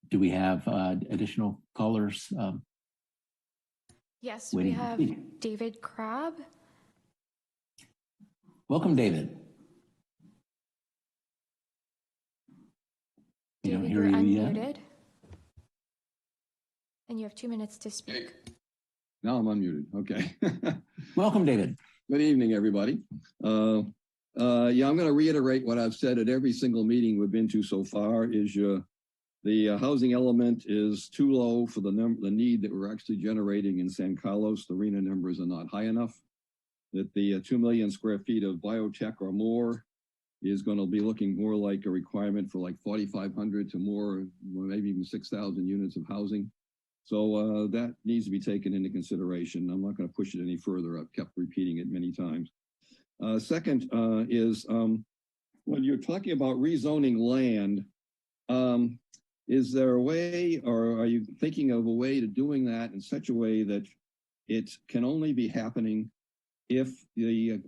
Do we have additional callers? Yes, we have David Crabb. Welcome, David. David, you're unmuted. And you have 2 minutes to speak. Now I'm unmuted. Okay. Welcome, David. Good evening, everybody. I'm going to reiterate what I've said at every single meeting we've been to so far. Is the housing element is too low for the need that we're actually generating in San Carlos. The RHNA numbers are not high enough. That the 2 million square feet of biotech or more is going to be looking more like a requirement for like 4,500 to more, maybe even 6,000 units of housing. So that needs to be taken into consideration. I'm not going to push it any further. I've kept repeating it many times. Second is when you're talking about rezoning land, is there a way, or are you thinking of a way to doing that in such a way that it can only be happening if the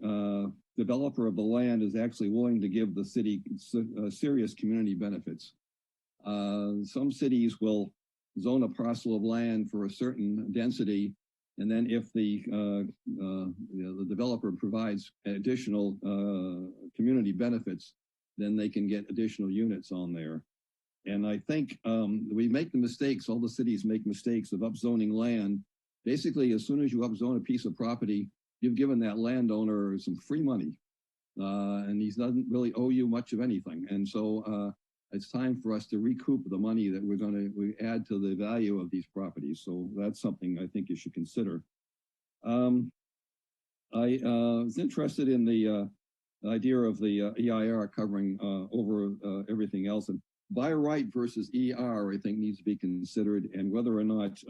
developer of the land is actually willing to give the city serious community benefits? Some cities will zone a parcel of land for a certain density, and then if the developer provides additional community benefits, then they can get additional units on there. And I think we make the mistakes, all the cities make mistakes of upzoning land. Basically, as soon as you upzone a piece of property, you've given that landowner some free money, and he doesn't really owe you much of anything. And so it's time for us to recoup the money that we add to the value of these properties. So that's something I think you should consider. I was interested in the idea of the EIR covering over everything else. And by right versus ER, I think needs to be considered, and whether or not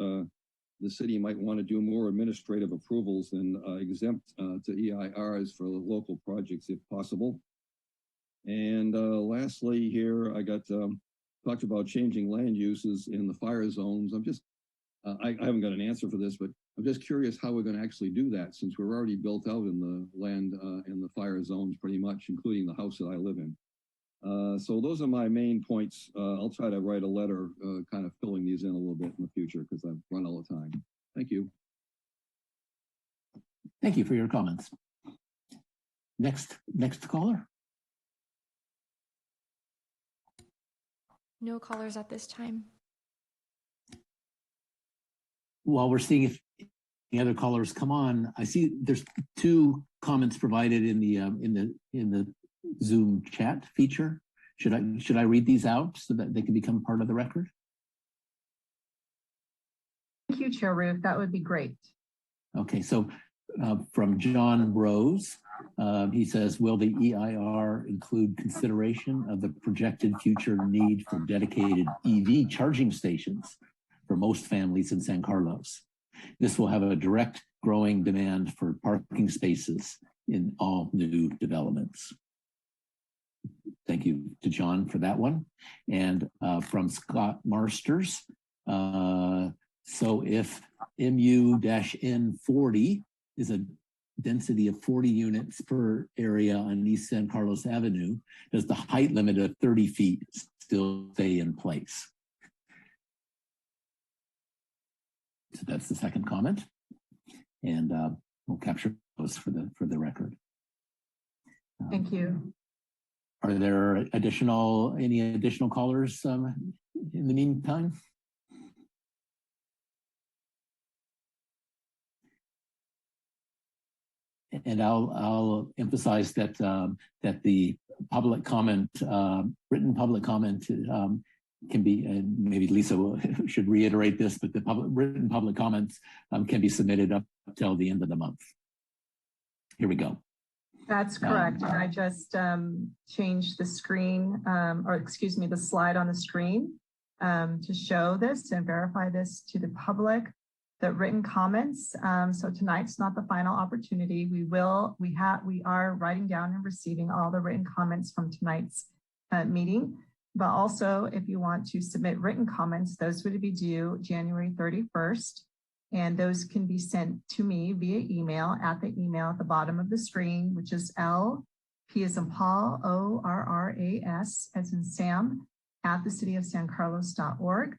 the city might want to do more administrative approvals and exempt to EIRs for local projects if possible. And lastly here, I got talked about changing land uses in the fire zones. I haven't got an answer for this, but I'm just curious how we're going to actually do that, since we're already built out in the land in the fire zones pretty much, including the house that I live in. So those are my main points. I'll try to write a letter kind of filling these in a little bit in the future because I've run all the time. Thank you. Thank you for your comments. Next caller. No callers at this time. While we're seeing if any other callers come on, I see there's 2 comments provided in the Zoom chat feature. Should I read these out so that they can become part of the record? Thank you, Chair Ruth. That would be great. Okay, so from John Rose, he says, will the EIR include consideration of the projected future need for dedicated EV charging stations for most families in San Carlos? This will have a direct growing demand for parking spaces in all new developments. Thank you to John for that one. And from Scott Marsters, so if MU-N40 is a density of 40 units per area on East San Carlos Avenue, does the height limit of 30 feet still stay in place? So that's the second comment. And we'll capture those for the record. Thank you. Are there any additional callers in the meantime? And I'll emphasize that that the public comment, written public comment, can be, and maybe Lisa should reiterate this, but the written public comments can be submitted up till the end of the month. Here we go. That's correct. And I just changed the screen, or excuse me, the slide on the screen to show this and verify this to the public, the written comments. So tonight's not the final opportunity. We are writing down and receiving all the written comments from tonight's meeting. But also, if you want to submit written comments, those would be due January 31st. And those can be sent to me via email at the email at the bottom of the screen, which is P as in Paul, ORRAS as in Sam, at thecityofsancarlos.org.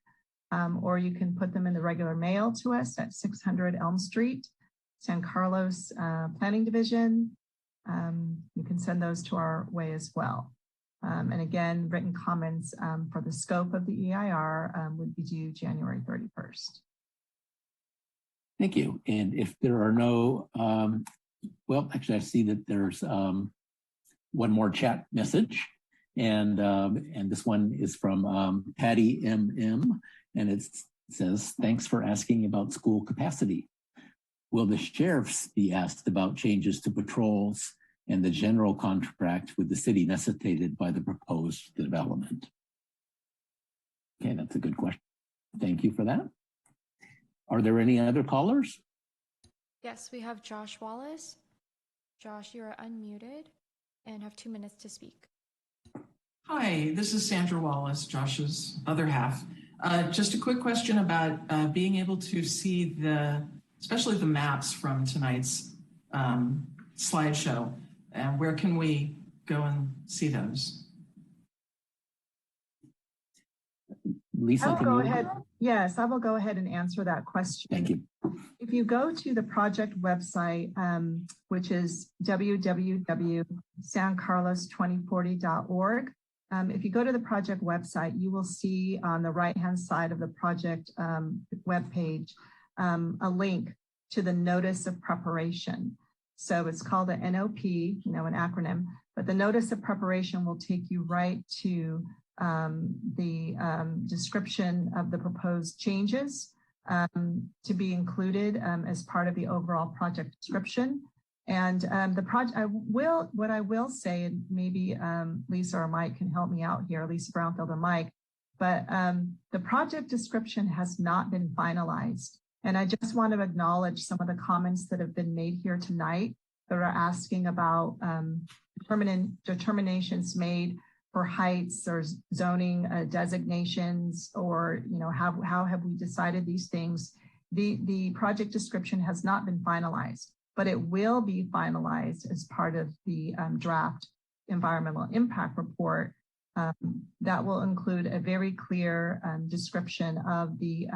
Or you can put them in the regular mail to us at 600 Elm Street, San Carlos Planning Division. You can send those to our way as well. And again, written comments for the scope of the EIR would be due January 31st. Thank you. And if there are no, well, actually, I see that there's one more chat message, and this one is from Patty MM, and it says, "Thanks for asking about school capacity. Will the sheriffs be asked about changes to patrols and the general contract with the city necessitated by the proposed development?" Okay, that's a good question. Thank you for that. Are there any other callers? Yes, we have Josh Wallace. Josh, you are unmuted and have 2 minutes to speak. Hi, this is Sandra Wallace, Josh's other half. Just a quick question about being able to see especially the maps from tonight's slideshow. Where can we go and see those? Lisa, I will go ahead and answer that question. Thank you. If you go to the project website, which is www.sancarlos2040.org, if you go to the project website, you will see on the right-hand side of the project webpage a link to the notice of preparation. So it's called a NOP, an acronym, but the notice of preparation will take you right to the description of the proposed changes to be included as part of the overall project description. And the project, what I will say, and maybe Lisa or Mike can help me out here, Lisa Brownfield or Mike, but the project description has not been finalized. And I just want to acknowledge some of the comments that have been made here tonight that are asking about determinations made for heights or zoning designations, or how have we decided these things? The project description has not been finalized, but it will be finalized as part of the draft environmental impact report. That will include a very clear description of the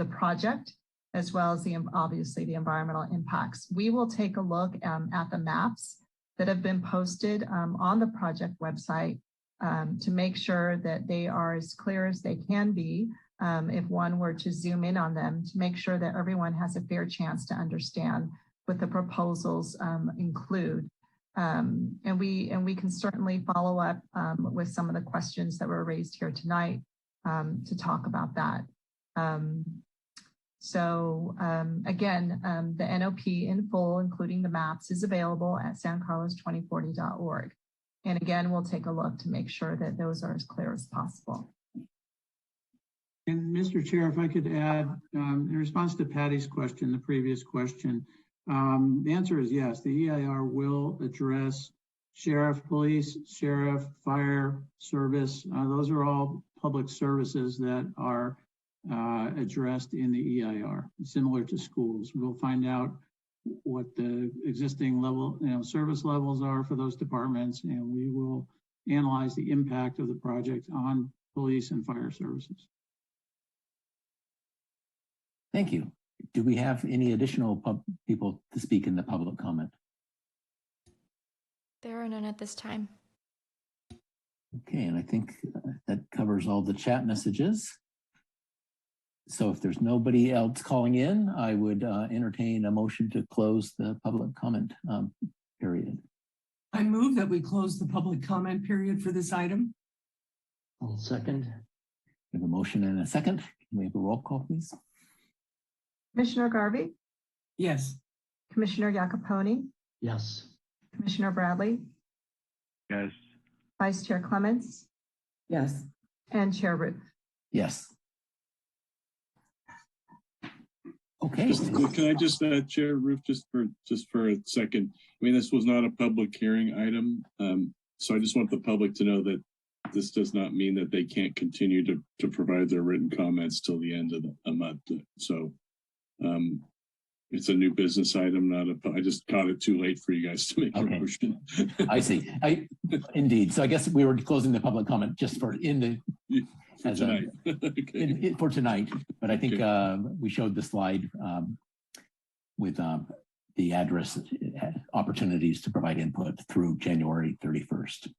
project, as well as obviously the environmental impacts. We will take a look at the maps that have been posted on the project website to make sure that they are as clear as they can be. If one were to zoom in on them, to make sure that everyone has a fair chance to understand what the proposals include. And we can certainly follow up with some of the questions that were raised here tonight to talk about that. Again, the NOP in full, including the maps, is available at sancarlos2040.org. And again, we'll take a look to make sure that those are as clear as possible. And Mr. Chair, if I could add, in response to Patty's question, the previous question, the answer is yes. The EIR will address sheriff, police, sheriff, fire, service. Those are all public services that are addressed in the EIR, similar to schools. We'll find out what the existing level, service levels are for those departments, and we will analyze the impact of the project on police and fire services. Thank you. Do we have any additional people to speak in the public comment? There are none at this time. Okay, and I think that covers all the chat messages. So if there's nobody else calling in, I would entertain a motion to close the public comment period. I move that we close the public comment period for this item. I'll second. We have a motion and a second. Can we have a roll call, please? Commissioner Garvey? Yes. Commissioner Jacoponi? Yes. Commissioner Bradley? Yes. Vice Chair Clements? Yes. And Chair Ruth? Yes. Okay. Can I just, Chair Ruth, just for a second? I mean, this was not a public hearing item, so I just want the public to know that this does not mean that they can't continue to provide their written comments till the end of a month. So it's a new business item, I just caught it too late for you guys to make a motion. I see. Indeed. So I guess we were closing the public comment just for tonight. For tonight, but I think we showed the slide with the address opportunities to provide input through January 31st.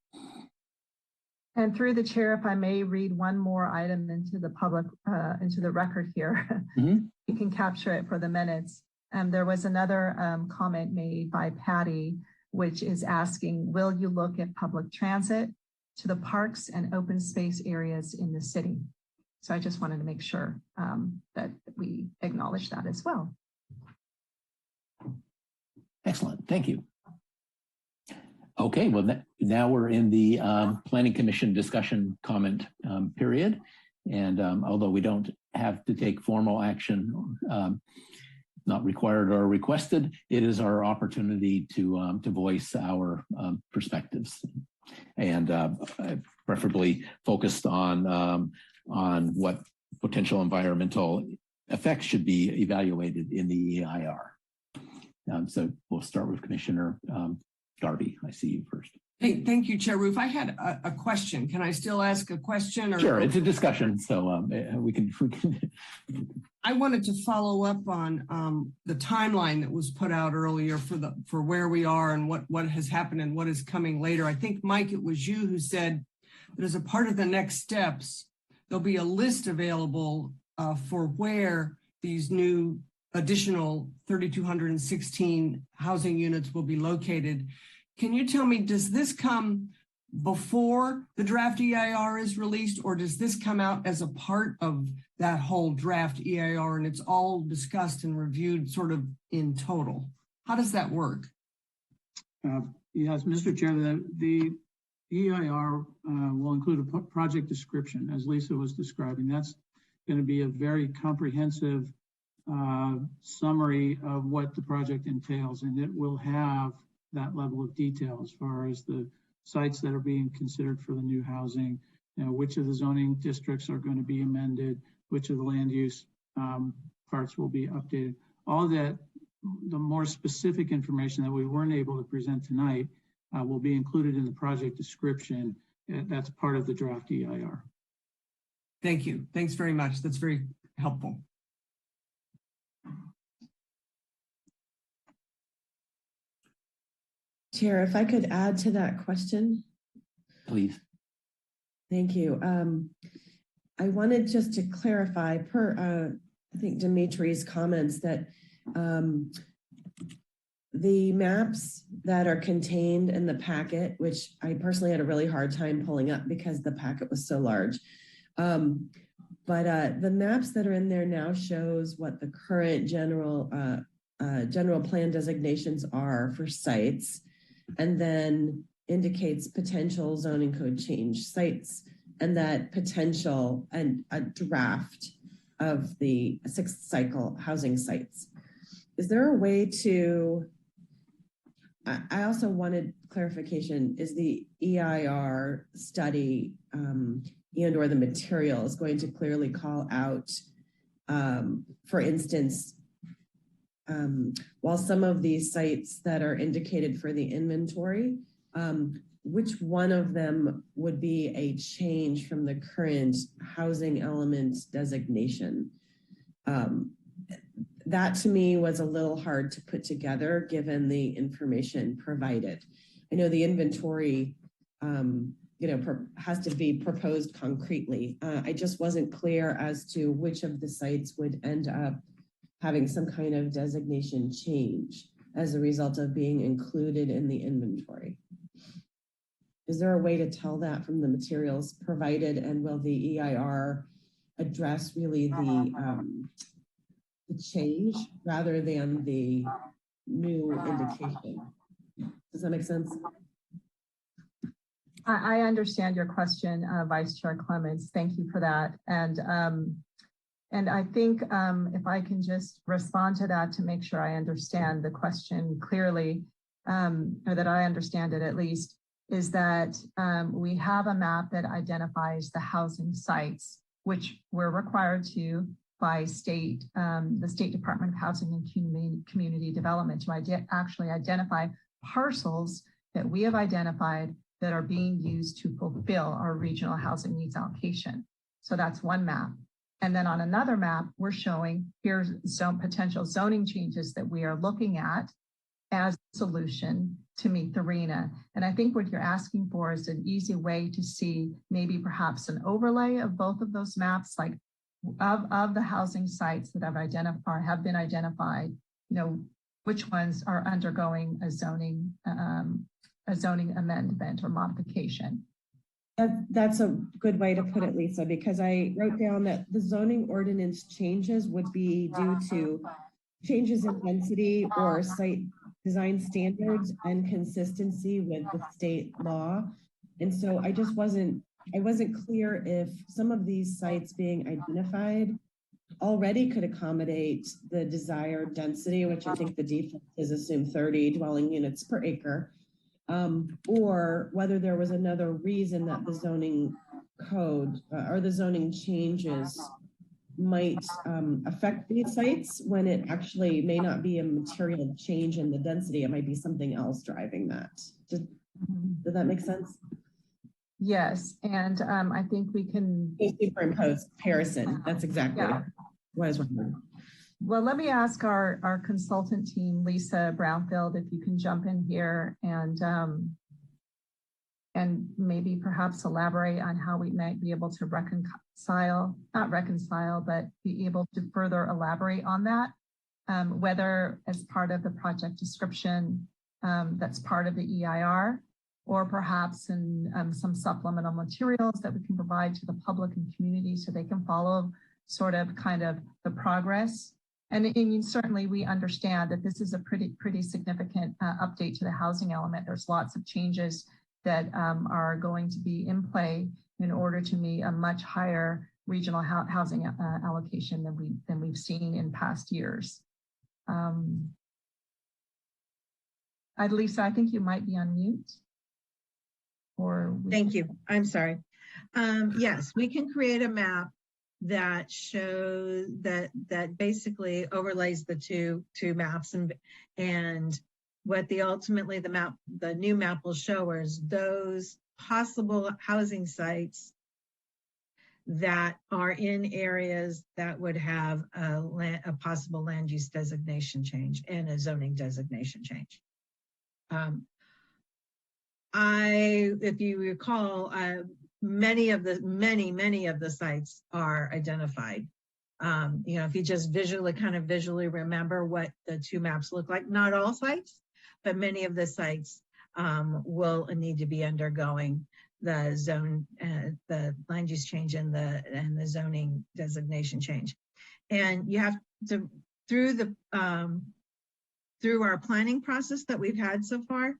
And through the chair, if I may read one more item into the public, into the record here, you can capture it for the minutes. There was another comment made by Patty, which is asking, will you look at public transit to the parks and open space areas in the city? So I just wanted to make sure that we acknowledge that as well. Excellent, thank you. Okay, well, now we're in the Planning Commission discussion comment period. And although we don't have to take formal action, not required or requested, it is our opportunity to voice our perspectives, and preferably focused on what potential environmental effects should be evaluated in the EIR. So we'll start with Commissioner Garvey. I see you first. Hey, thank you, Chair Roof. I had a question. Can I still ask a question? Or sure, it's a discussion, so we can. I wanted to follow up on the timeline that was put out earlier for where we are and what has happened and what is coming later. I think, Mike, it was you who said that as a part of the next steps, there'll be a list available for where these new additional 3,216 housing units will be located. Can you tell me, does this come before the draft EIR is released, or does this come out as a part of that whole draft EIR and it's all discussed and reviewed sort of in total? How does that work? Yes, Mr. Chair, the EIR will include a project description, as Lisa was describing. That's going to be a very comprehensive summary of what the project entails, and it will have that level of detail as far as the sites that are being considered for the new housing, which of the zoning districts are going to be amended, which of the land use parts will be updated. All that, the more specific information that we weren't able to present tonight will be included in the project description. That's part of the draft EIR. Thank you. Thanks very much. That's very helpful. Chair, if I could add to that question. Please. Thank you. I wanted just to clarify per, I think Dimitri's comments that the maps that are contained in the packet, which I personally had a really hard time pulling up because the packet was so large. But the maps that are in there now shows what the current general plan designations are for sites, and then indicates potential zoning code change sites, and that potential and a draft of the 6th cycle housing sites. Is there a way to, I also wanted clarification, is the EIR study and or the materials going to clearly call out, for instance, while some of these sites that are indicated for the inventory, which one of them would be a change from the current housing element designation? That to me was a little hard to put together given the information provided. I know the inventory, has to be proposed concretely. I just wasn't clear as to which of the sites would end up having some kind of designation change as a result of being included in the inventory. Is there a way to tell that from the materials provided, and will the EIR address really the change rather than the new indication? Does that make sense? I understand your question, Vice Chair Clements. Thank you for that. And I think if I can just respond to that to make sure I understand the question clearly, or that I understand it at least, is that we have a map that identifies the housing sites, which we're required to by state, the State Department of Housing and Community Development to actually identify parcels that we have identified that are being used to fulfill our regional housing needs allocation. So that's one map. And then on another map, we're showing here's some potential zoning changes that we are looking at as a solution to meet the RHNA. And I think what you're asking for is an easy way to see maybe perhaps an overlay of both of those maps, like of the housing sites that have been identified, which ones are undergoing a zoning amendment or modification. That's a good way to put it, Lisa, because I wrote down that the zoning ordinance changes would be due to changes in density or site design standards and consistency with the state law. And so I wasn't clear if some of these sites being identified already could accommodate the desired density, which I think the default is assumed 30 dwelling units per acre. Or whether there was another reason that the zoning code or the zoning changes might affect these sites when it actually may not be a material change in the density. It might be something else driving that. Does that make sense? Yes, and I think we can superimpose comparison. That's exactly what I was wondering. Well, let me ask our consultant team, Lisa Brownfield, if you can jump in here and maybe perhaps elaborate on how we might be able to not reconcile, but be able to further elaborate on that, whether as part of the project description that's part of the EIR, or perhaps in some supplemental materials that we can provide to the public and community so they can follow sort of kind of the progress. And certainly we understand that this is a pretty significant update to the housing element. There's lots of changes that are going to be in play in order to meet a much higher regional housing allocation than we've seen in past years. Lisa, I think you might be on mute. Thank you. I'm sorry. Yes, we can create a map that shows that basically overlays the two maps, and what the new map will show is those possible housing sites that are in areas that would have a possible land use designation change and a zoning designation change. If you recall, many of the sites are identified. If you just visually remember what the two maps look like, not all sites, but many of the sites will need to be undergoing the land use change and the zoning designation change. And you have to, through our planning process that we've had so far,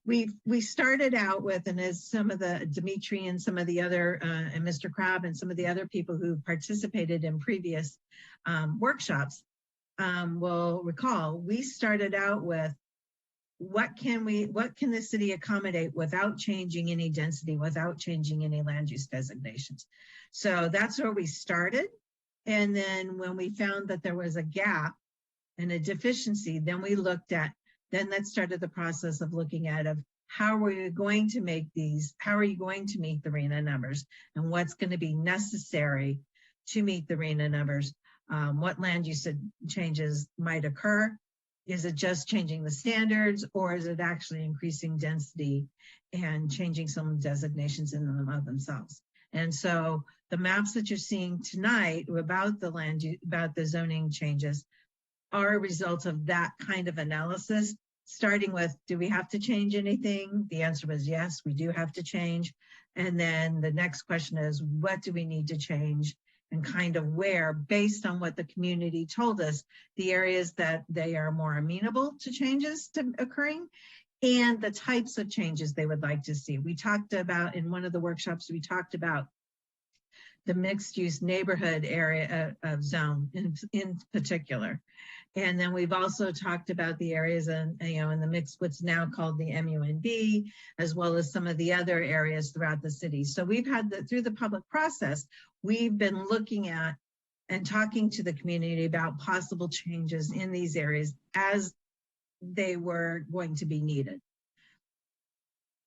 we started out with, and as some of the Dimitri and some of the other and Mr. Crabb and some of the other people who participated in previous workshops will recall, we started out with what can the city accommodate without changing any density, without changing any land use designations. So that's where we started. And then when we found that there was a gap and a deficiency, then that started the process of looking at how are you going to meet the RHNA numbers, and what's going to be necessary to meet the RHNA numbers. What land use changes might occur. Is it just changing the standards, or is it actually increasing density and changing some designations in them of themselves? And so the maps that you're seeing tonight about the zoning changes are a result of that kind of analysis, starting with, do we have to change anything? The answer was yes, we do have to change. And then the next question is, what do we need to change? And kind of where, based on what the community told us, the areas that they are more amenable to changes occurring, and the types of changes they would like to see. We talked about, in one of the workshops, we talked about the mixed use neighborhood area of zone in particular. And then we've also talked about the areas in the mixed, what's now called the MUNB, as well as some of the other areas throughout the city. So we've had through the public process, we've been looking at and talking to the community about possible changes in these areas as they were going to be needed.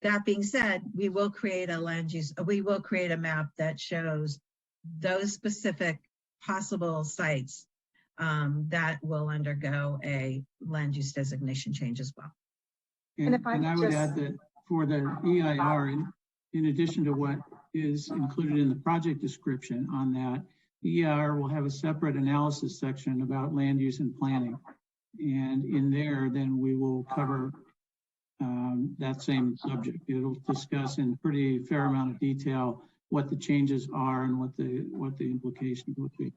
That being said, we will create a map that shows those specific possible sites that will undergo a land use designation change as well. And I would add that for the EIR, in addition to what is included in the project description on that, the EIR will have a separate analysis section about land use and planning. And in there, then we will cover that same subject. It'll discuss in pretty fair amount of detail what the changes are and what the implications would be.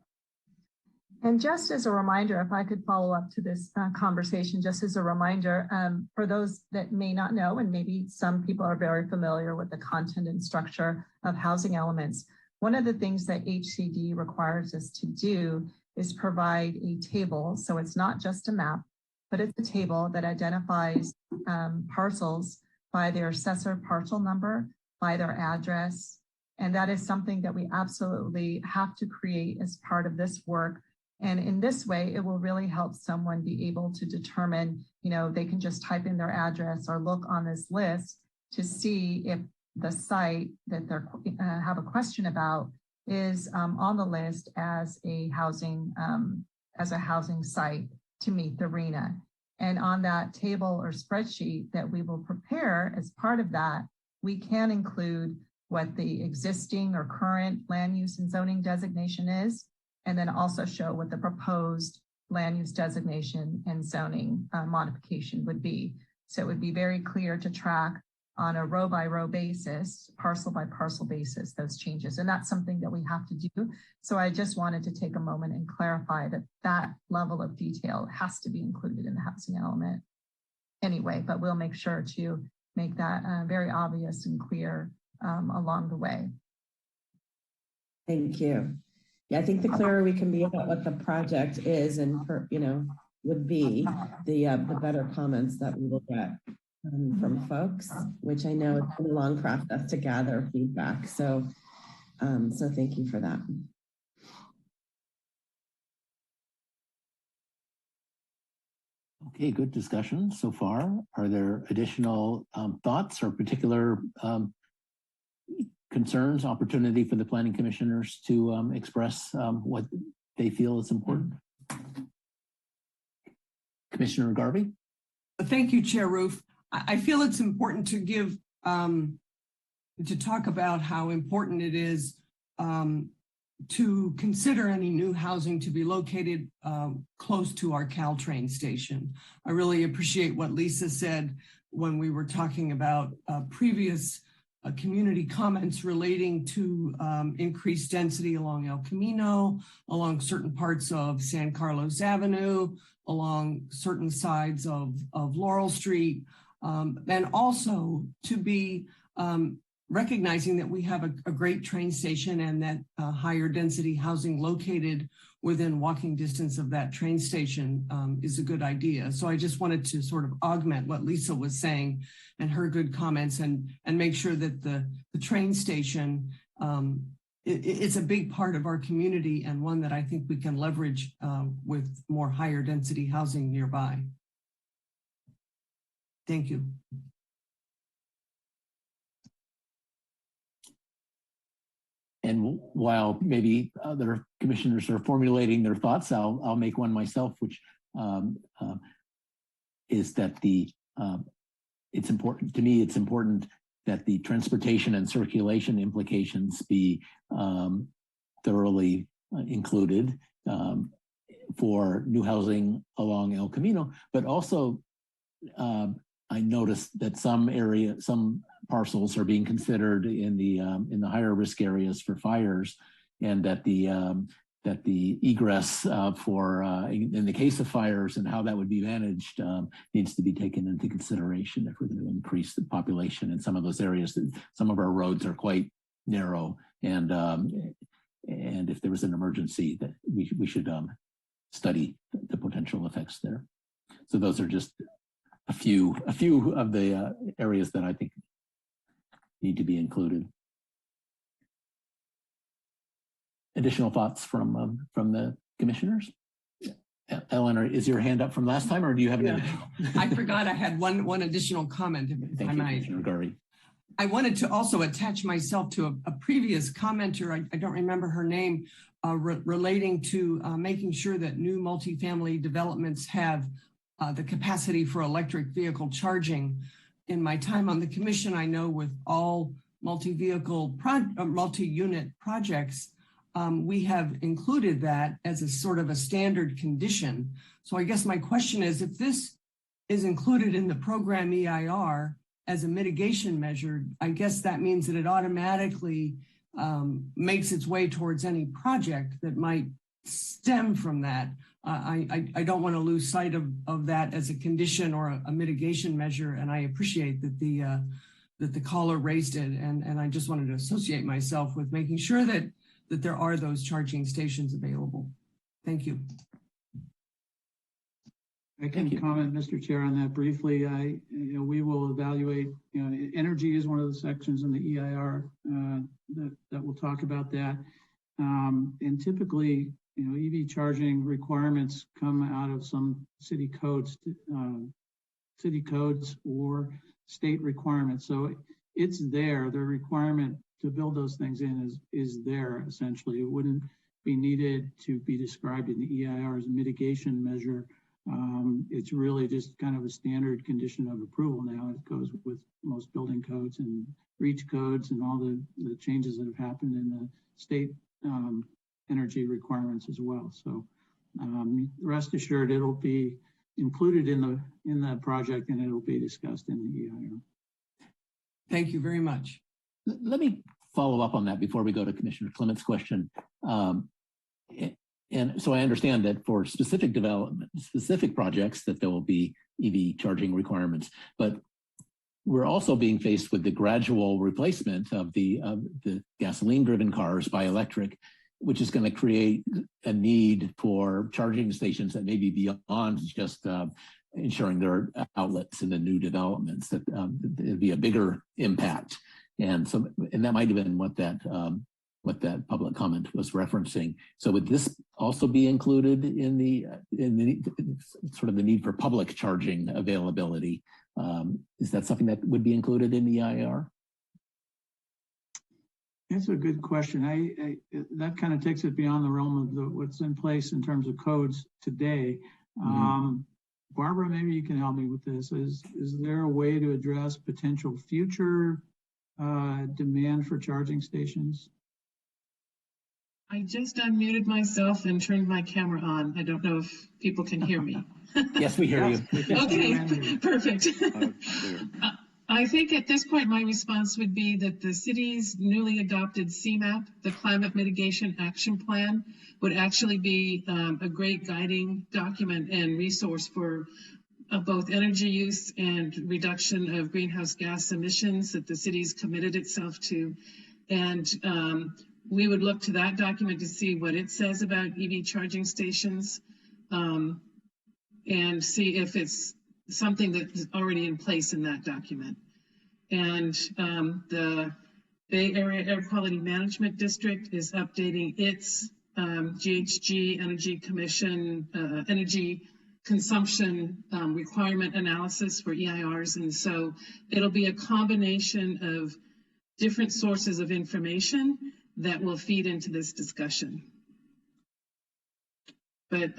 And just as a reminder, if I could follow up to this conversation, just as a reminder, for those that may not know, and maybe some people are very familiar with the content and structure of housing elements, one of the things that HCD requires us to do is provide a table. So it's not just a map, but it's a table that identifies parcels by their assessor parcel number, by their address. And that is something that we absolutely have to create as part of this work. And in this way, it will really help someone be able to determine, they can just type in their address or look on this list to see if the site that they have a question about is on the list as a housing site to meet the RHNA. And on that table or spreadsheet that we will prepare as part of that, we can include what the existing or current land use and zoning designation is, and then also show what the proposed land use designation and zoning modification would be. So it would be very clear to track on a row by row basis, parcel by parcel basis, those changes. And that's something that we have to do. So I just wanted to take a moment and clarify that that level of detail has to be included in the housing element anyway, but we'll make sure to make that very obvious and clear along the way. Thank you. Yeah, I think the clearer we can be about what the project is and would be, the better comments that we will get from folks, which I know it's been a long process to gather feedback. So thank you for that. Okay, good discussion so far. Are there additional thoughts or particular concerns, opportunity for the planning commissioners to express what they feel is important? Commissioner Garvey? Thank you, Chair Roof. I feel it's important to give, to talk about how important it is to consider any new housing to be located close to our Caltrain station. I really appreciate what Lisa said when we were talking about previous community comments relating to increased density along El Camino, along certain parts of San Carlos Avenue, along certain sides of Laurel Street, and also to be recognizing that we have a great train station and that higher density housing located within walking distance of that train station is a good idea. So I just wanted to sort of augment what Lisa was saying and her good comments and make sure that the train station, it's a big part of our community and one that I think we can leverage with more higher density housing nearby. Thank you. And while maybe other commissioners are formulating their thoughts, I'll make one myself, which is that it's important to me. It's important that the transportation and circulation implications be thoroughly included for new housing along El Camino, but also I noticed that some parcels are being considered in the higher risk areas for fires, and that the egress for in the case of fires and how that would be managed needs to be taken into consideration if we're going to increase the population in some of those areas. Some of our roads are quite narrow, and if there was an emergency, that we should study the potential effects there. So those are just a few of the areas that I think need to be included. Additional thoughts from the commissioners? Eleanor, is your hand up from last time, or do you have an additional? I forgot I had one additional comment. Thank you, Commissioner Garvey. I wanted to also attach myself to a previous commenter, I don't remember her name, relating to making sure that new multifamily developments have the capacity for electric vehicle charging. In my time on the commission, I know with all multi-unit projects, we have included that as a sort of a standard condition. So I guess my question is, if this is included in the program EIR as a mitigation measure, I guess that means that it automatically makes its way towards any project that might stem from that. I don't want to lose sight of that as a condition or a mitigation measure, and I appreciate that the caller raised it, and I just wanted to associate myself with making sure that there are those charging stations available. Thank you. I can comment, Mr. Chair, on that briefly. We will evaluate. Energy is one of the sections in the EIR that will talk about that, and typically, EV charging requirements come out of some city codes or state requirements. So it's there. The requirement to build those things in is there essentially. It wouldn't be needed to be described in the EIR as a mitigation measure. It's really just kind of a standard condition of approval now. It goes with most building codes and REACH codes and all the changes that have happened in the state energy requirements as well. So rest assured, it'll be included in the project and it'll be discussed in the EIR. Thank you very much. Let me follow up on that before we go to Commissioner Clement's question. And so I understand that for specific development, specific projects, that there will be EV charging requirements, but we're also being faced with the gradual replacement of the gasoline-driven cars by electric, which is going to create a need for charging stations that may be beyond just ensuring there are outlets in the new developments. That it'd be a bigger impact, and that might have been what that what that public comment was referencing. So would this also be included in the sort of the need for public charging availability? Is that something that would be included in the EIR? That's a good question. That kind of takes it beyond the realm of what's in place in terms of codes today. Barbara, maybe you can help me with this. Is there a way to address potential future demand for charging stations? I just unmuted myself and turned my camera on. I don't know if people can hear me. Yes, we hear you. Okay, perfect. I think at this point, my response would be that the city's newly adopted CMAP, the Climate Mitigation Action Plan, would actually be a great guiding document and resource for both energy use and reduction of greenhouse gas emissions that the city's committed itself to. And we would look to that document to see what it says about EV charging stations and see if it's something that's already in place in that document. And the Bay Area Air Quality Management District is updating its GHG Energy Commission energy consumption requirement analysis for EIRs. And so it'll be a combination of different sources of information that will feed into this discussion. But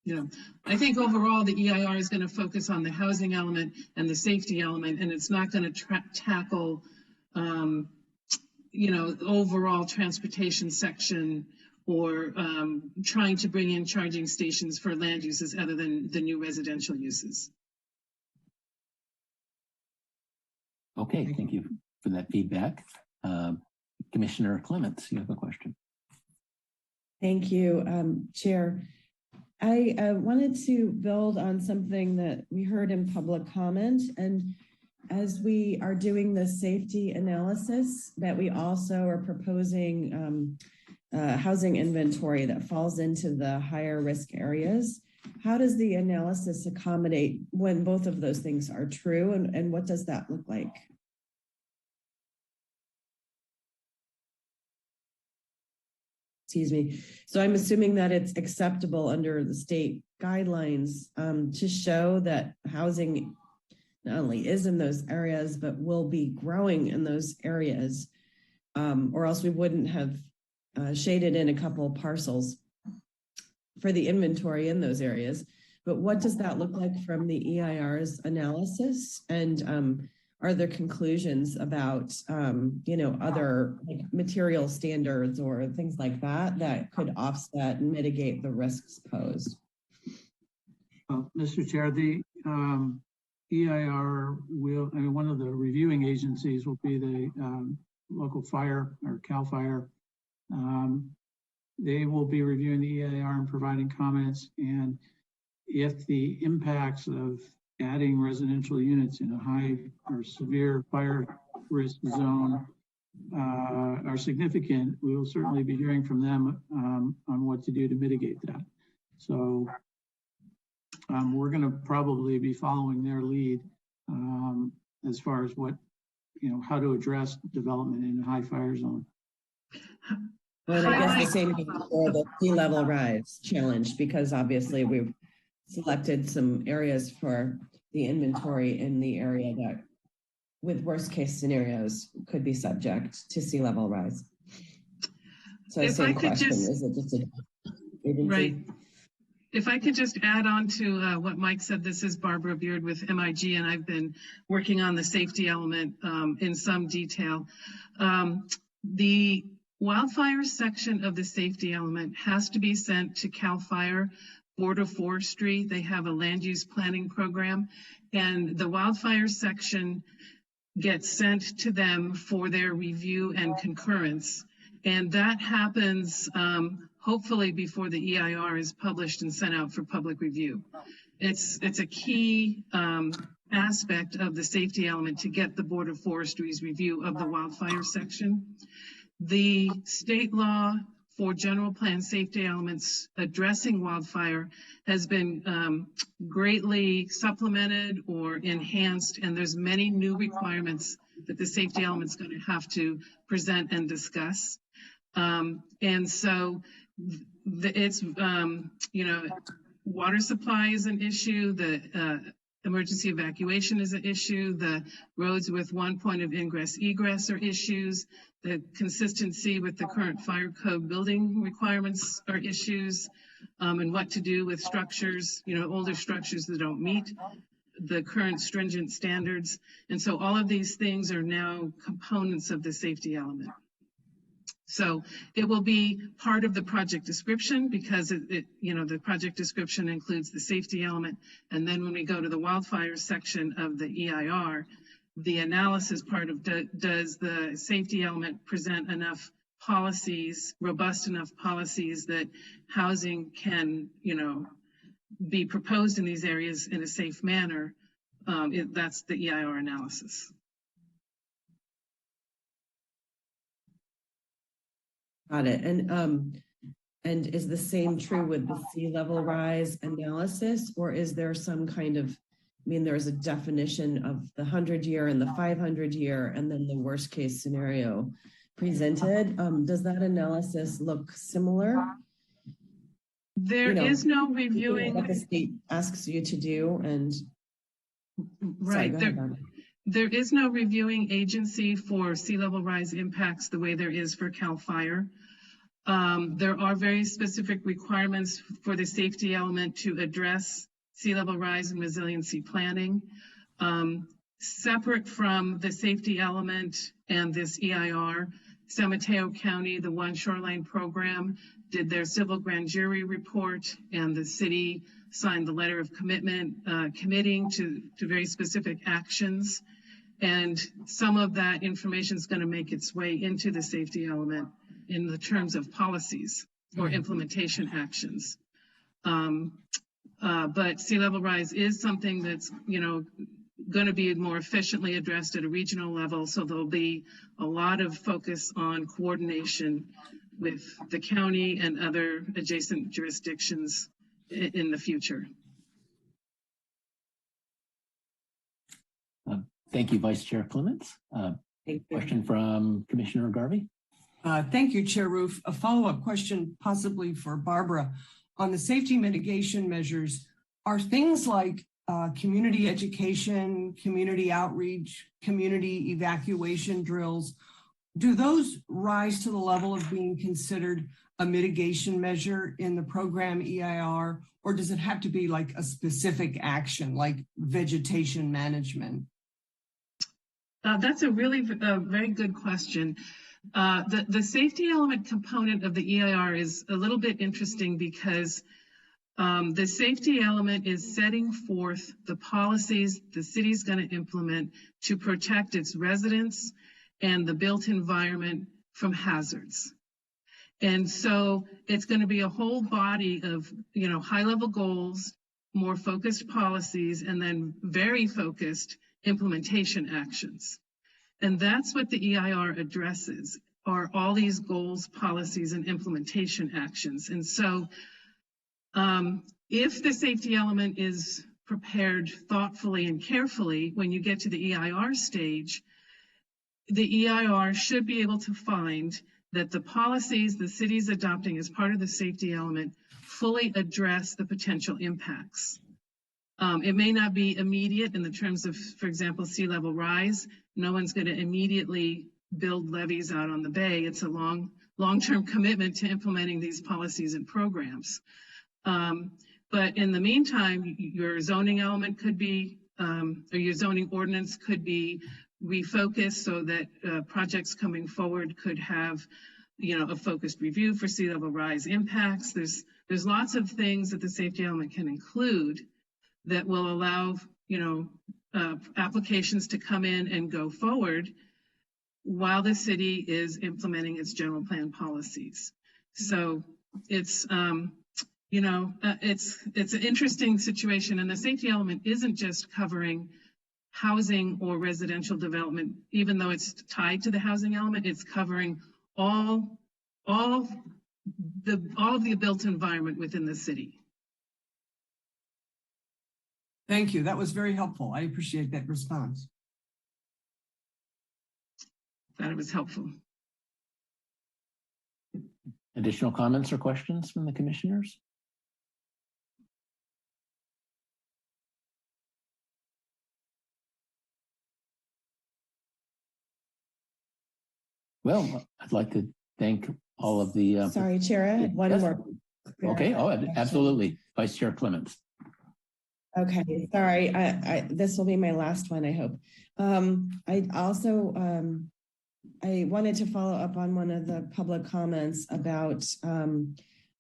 you know, I think overall the EIR is going to focus on the housing element and the safety element, and it's not going to tackle, you know, the overall transportation section or trying to bring in charging stations for land uses other than the new residential uses. Okay, thank you for that feedback. Commissioner Clements, you have a question. Thank you, Chair. I wanted to build on something that we heard in public comment, and as we are doing the safety analysis, that we also are proposing housing inventory that falls into the higher risk areas. How does the analysis accommodate when both of those things are true, and what does that look like? Excuse me. So I'm assuming that it's acceptable under the state guidelines to show that housing not only is in those areas, but will be growing in those areas, or else we wouldn't have shaded in a couple parcels for the inventory in those areas. But what does that look like from the EIR's analysis? And are there conclusions about, you know, other like material standards or things like that that could offset and mitigate the risks posed? Mr. Chair, the EIR will, I mean, one of the reviewing agencies will be the local fire or CAL FIRE. They will be reviewing the EIR and providing comments. And if the impacts of adding residential units in a high or severe fire risk zone are significant, we will certainly be hearing from them on what to do to mitigate that. So we're going to probably be following their lead as far as what, you know, how to address development in a high fire zone. Well, I guess the same thing for the sea level rise challenge, because obviously we've selected some areas for the inventory in the area that, with worst case scenarios, could be subject to sea level rise. So the same question, is it just a agency? Right. If I could just add on to what Mike said, this is Barbara Beard with MIG, and I've been working on the safety element in some detail. The wildfire section of the safety element has to be sent to CAL FIRE Board of Forestry. They have a land use planning program, and the wildfire section gets sent to them for their review and concurrence. And that happens hopefully before the EIR is published and sent out for public review. It's a key aspect of the safety element to get the Board of Forestry's review of the wildfire section. The state law for general plan safety elements addressing wildfire has been greatly supplemented or enhanced, and there's many new requirements that the safety element's going to have to present and discuss. And so it's, water supply is an issue. The emergency evacuation is an issue. The roads with one point of ingress egress are issues. The consistency with the current fire code building requirements are issues. And what to do with structures, older structures that don't meet the current stringent standards. And so all of these things are now components of the safety element. So it will be part of the project description because the project description includes the safety element. And then when we go to the wildfire section of the EIR, the analysis part of does the safety element present enough policies, robust enough policies that housing can, be proposed in these areas in a safe manner. That's the EIR analysis. Got it. And is the same true with the sea level rise analysis, or is there some kind of, there's a definition of the 100-year and the 500-year, and then the worst case scenario presented. Does that analysis look similar? There is no reviewing. What the state asks you to do, and right. There is no reviewing agency for sea level rise impacts the way there is for CAL FIRE. There are very specific requirements for the safety element to address sea level rise and resiliency planning. Separate from the safety element and this EIR, San Mateo County, the One Shoreline Program, did their civil grand jury report, and the city signed the letter of commitment committing to very specific actions. And some of that information is going to make its way into the safety element in the terms of policies or implementation actions. But sea level rise is something that's, going to be more efficiently addressed at a regional level. So there'll be a lot of focus on coordination with the county and other adjacent jurisdictions in the future. Thank you, Vice Chair Clements. Question from Commissioner Garvey. Thank you, Chair Roof. A follow-up question possibly for Barbara. On the safety mitigation measures, are things like community education, community outreach, community evacuation drills, do those rise to the level of being considered a mitigation measure in the program EIR, or does it have to be like a specific action like vegetation management? That's a really very good question. The safety element component of the EIR is a little bit interesting because the safety element is setting forth the policies the city's going to implement to protect its residents and the built environment from hazards. And so it's going to be a whole body of, high-level goals, more focused policies, and then very focused implementation actions. And that's what the EIR addresses, are all these goals, policies, and implementation actions. And so if the safety element is prepared thoughtfully and carefully, when you get to the EIR stage, the EIR should be able to find that the policies the city's adopting as part of the safety element fully address the potential impacts. It may not be immediate in the terms of, for example, sea level rise. No one's going to immediately build levees out on the bay. It's a long-term commitment to implementing these policies and programs. But in the meantime, your zoning element could be, or your zoning ordinance could be refocused so that projects coming forward could have, a focused review for sea level rise impacts. There's lots of things that the safety element can include that will allow, applications to come in and go forward while the city is implementing its general plan policies. So it's, it's an interesting situation, and the safety element isn't just covering housing or residential development, even though it's tied to the housing element. It's covering all of the built environment within the city. Thank you. That was very helpful. I appreciate that response. That it was helpful. Additional comments or questions from the commissioners? Well, I'd like to thank all of the. Sorry, Chair, I had one more. Okay, oh, absolutely. Vice Chair Clements. Okay, sorry, this will be my last one, I hope. I also, I wanted to follow up on one of the public comments about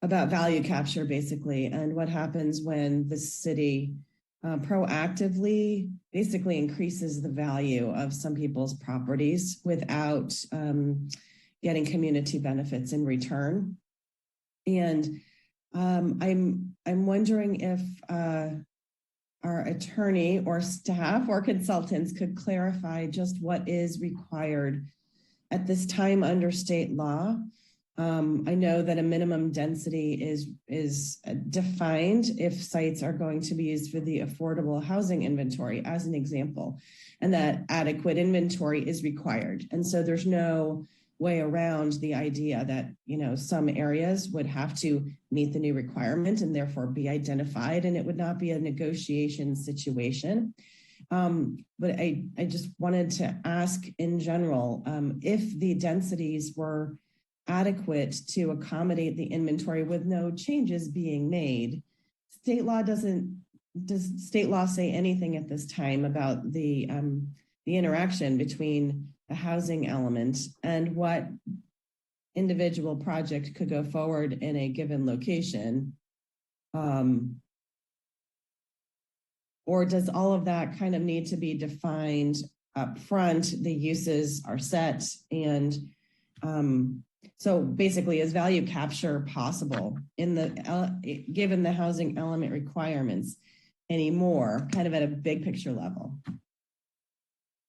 value capture, basically, and what happens when the city proactively basically increases the value of some people's properties without getting community benefits in return. And I'm wondering if our attorney or staff or consultants could clarify just what is required at this time under state law. I know that a minimum density is defined if sites are going to be used for the affordable housing inventory, as an example, and that adequate inventory is required. And so there's no way around the idea that, you know, some areas would have to meet the new requirement and therefore be identified, and it would not be a negotiation situation. But I just wanted to ask in general, if the densities were adequate to accommodate the inventory with no changes being made. Does state law say anything at this time about the interaction between the housing element and what individual project could go forward in a given location? Or does all of that kind of need to be defined up front? The uses are set, and so basically, is value capture possible in the given the housing element requirements anymore, kind of at a big picture level?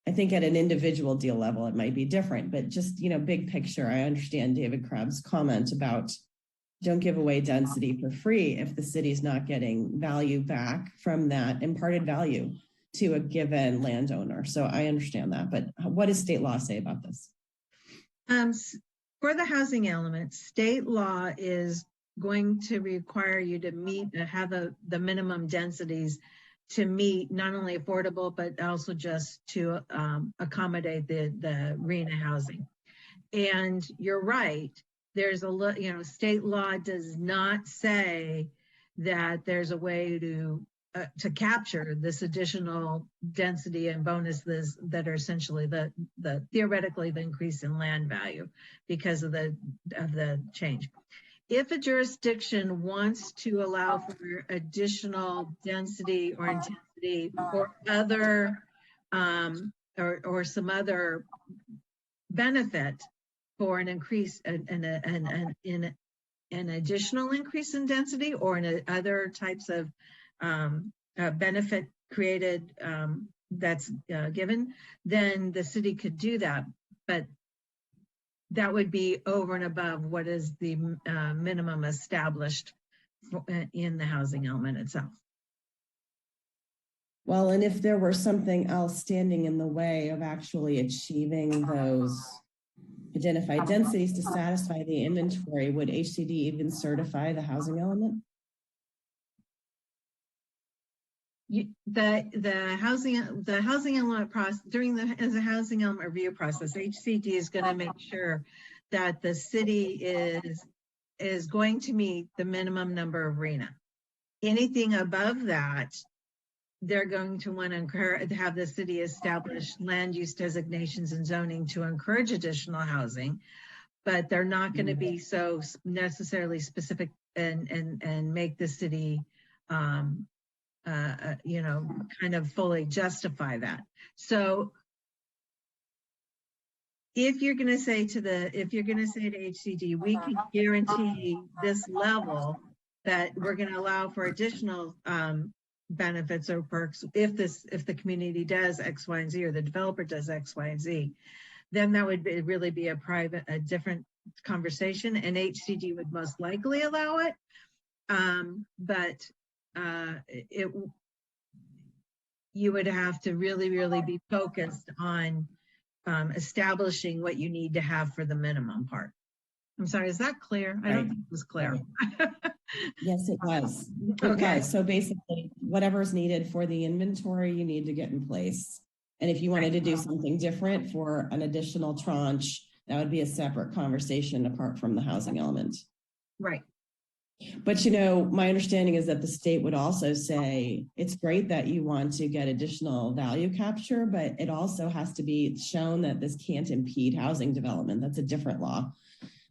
I think at an individual deal level, it might be different, but just, you know, big picture, I understand David Crabb's comment about don't give away density for free if the city's not getting value back from that imparted value to a given landowner. So I understand that, but what does state law say about this? For the housing element, state law is going to require you to have the minimum densities to meet not only affordable, but also just to accommodate the RHNA housing. And you're right, there's state law does not say that there's a way to capture this additional density and bonuses that are essentially the theoretically the increase in land value because of the change. If a jurisdiction wants to allow for additional density or intensity or other or some other benefit for an increase in an additional increase in density or in other types of benefit created that's given, then the city could do that. But that would be over and above what is the minimum established in the housing element itself. Well, and if there were something else standing in the way of actually achieving those identified densities to satisfy the inventory, would HCD even certify the housing element? The housing element process during the housing element review process, HCD is going to make sure that the city is going to meet the minimum number of RHNA. Anything above that, they're going to want to have the city establish land use designations and zoning to encourage additional housing, but they're not going to be so necessarily specific and make the city kind of fully justify that. So if you're going to say to HCD, we can guarantee this level that we're going to allow for additional benefits or perks if the community does X, Y, and Z, or the developer does X, Y, and Z, then that would really be a different conversation, and HCD would most likely allow it. But you would have to really, really be focused on establishing what you need to have for the minimum part. I'm sorry, is that clear? I don't think it was clear. Yes, it was. Okay. So basically, whatever is needed for the inventory, you need to get in place. And if you wanted to do something different for an additional tranche, that would be a separate conversation apart from the housing element. Right. But, you know, my understanding is that the state would also say, it's great that you want to get additional value capture, but it also has to be shown that this can't impede housing development. That's a different law.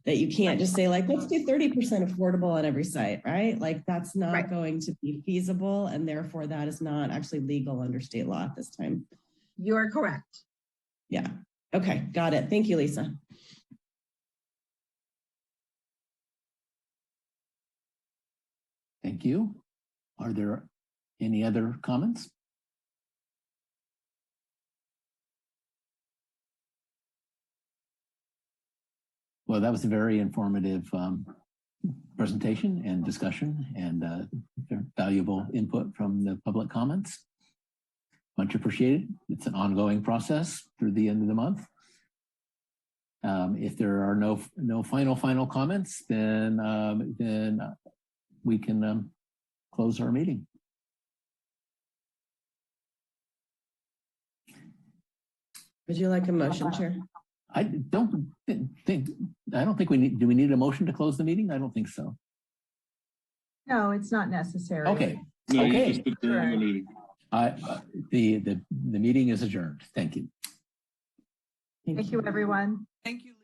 That you can't just say like, let's do 30% affordable on every site, right? Like that's not going to be feasible. And therefore that is not actually legal under state law at this time. You are correct. Yeah. Okay. Got it. Thank you, Lisa. Thank you. Are there any other comments? Well, that was a very informative presentation and discussion and valuable input from the public comments. Much appreciated. It's an ongoing process through the end of the month. If there are no final comments, then we can close our meeting. Would you like a motion, Chair? I don't think we need, do we need a motion to close the meeting? I don't think so. No, it's not necessary. Okay. No, okay. you just adjourn the meeting. The meeting is adjourned. Thank you. Thank you, everyone. Thank you.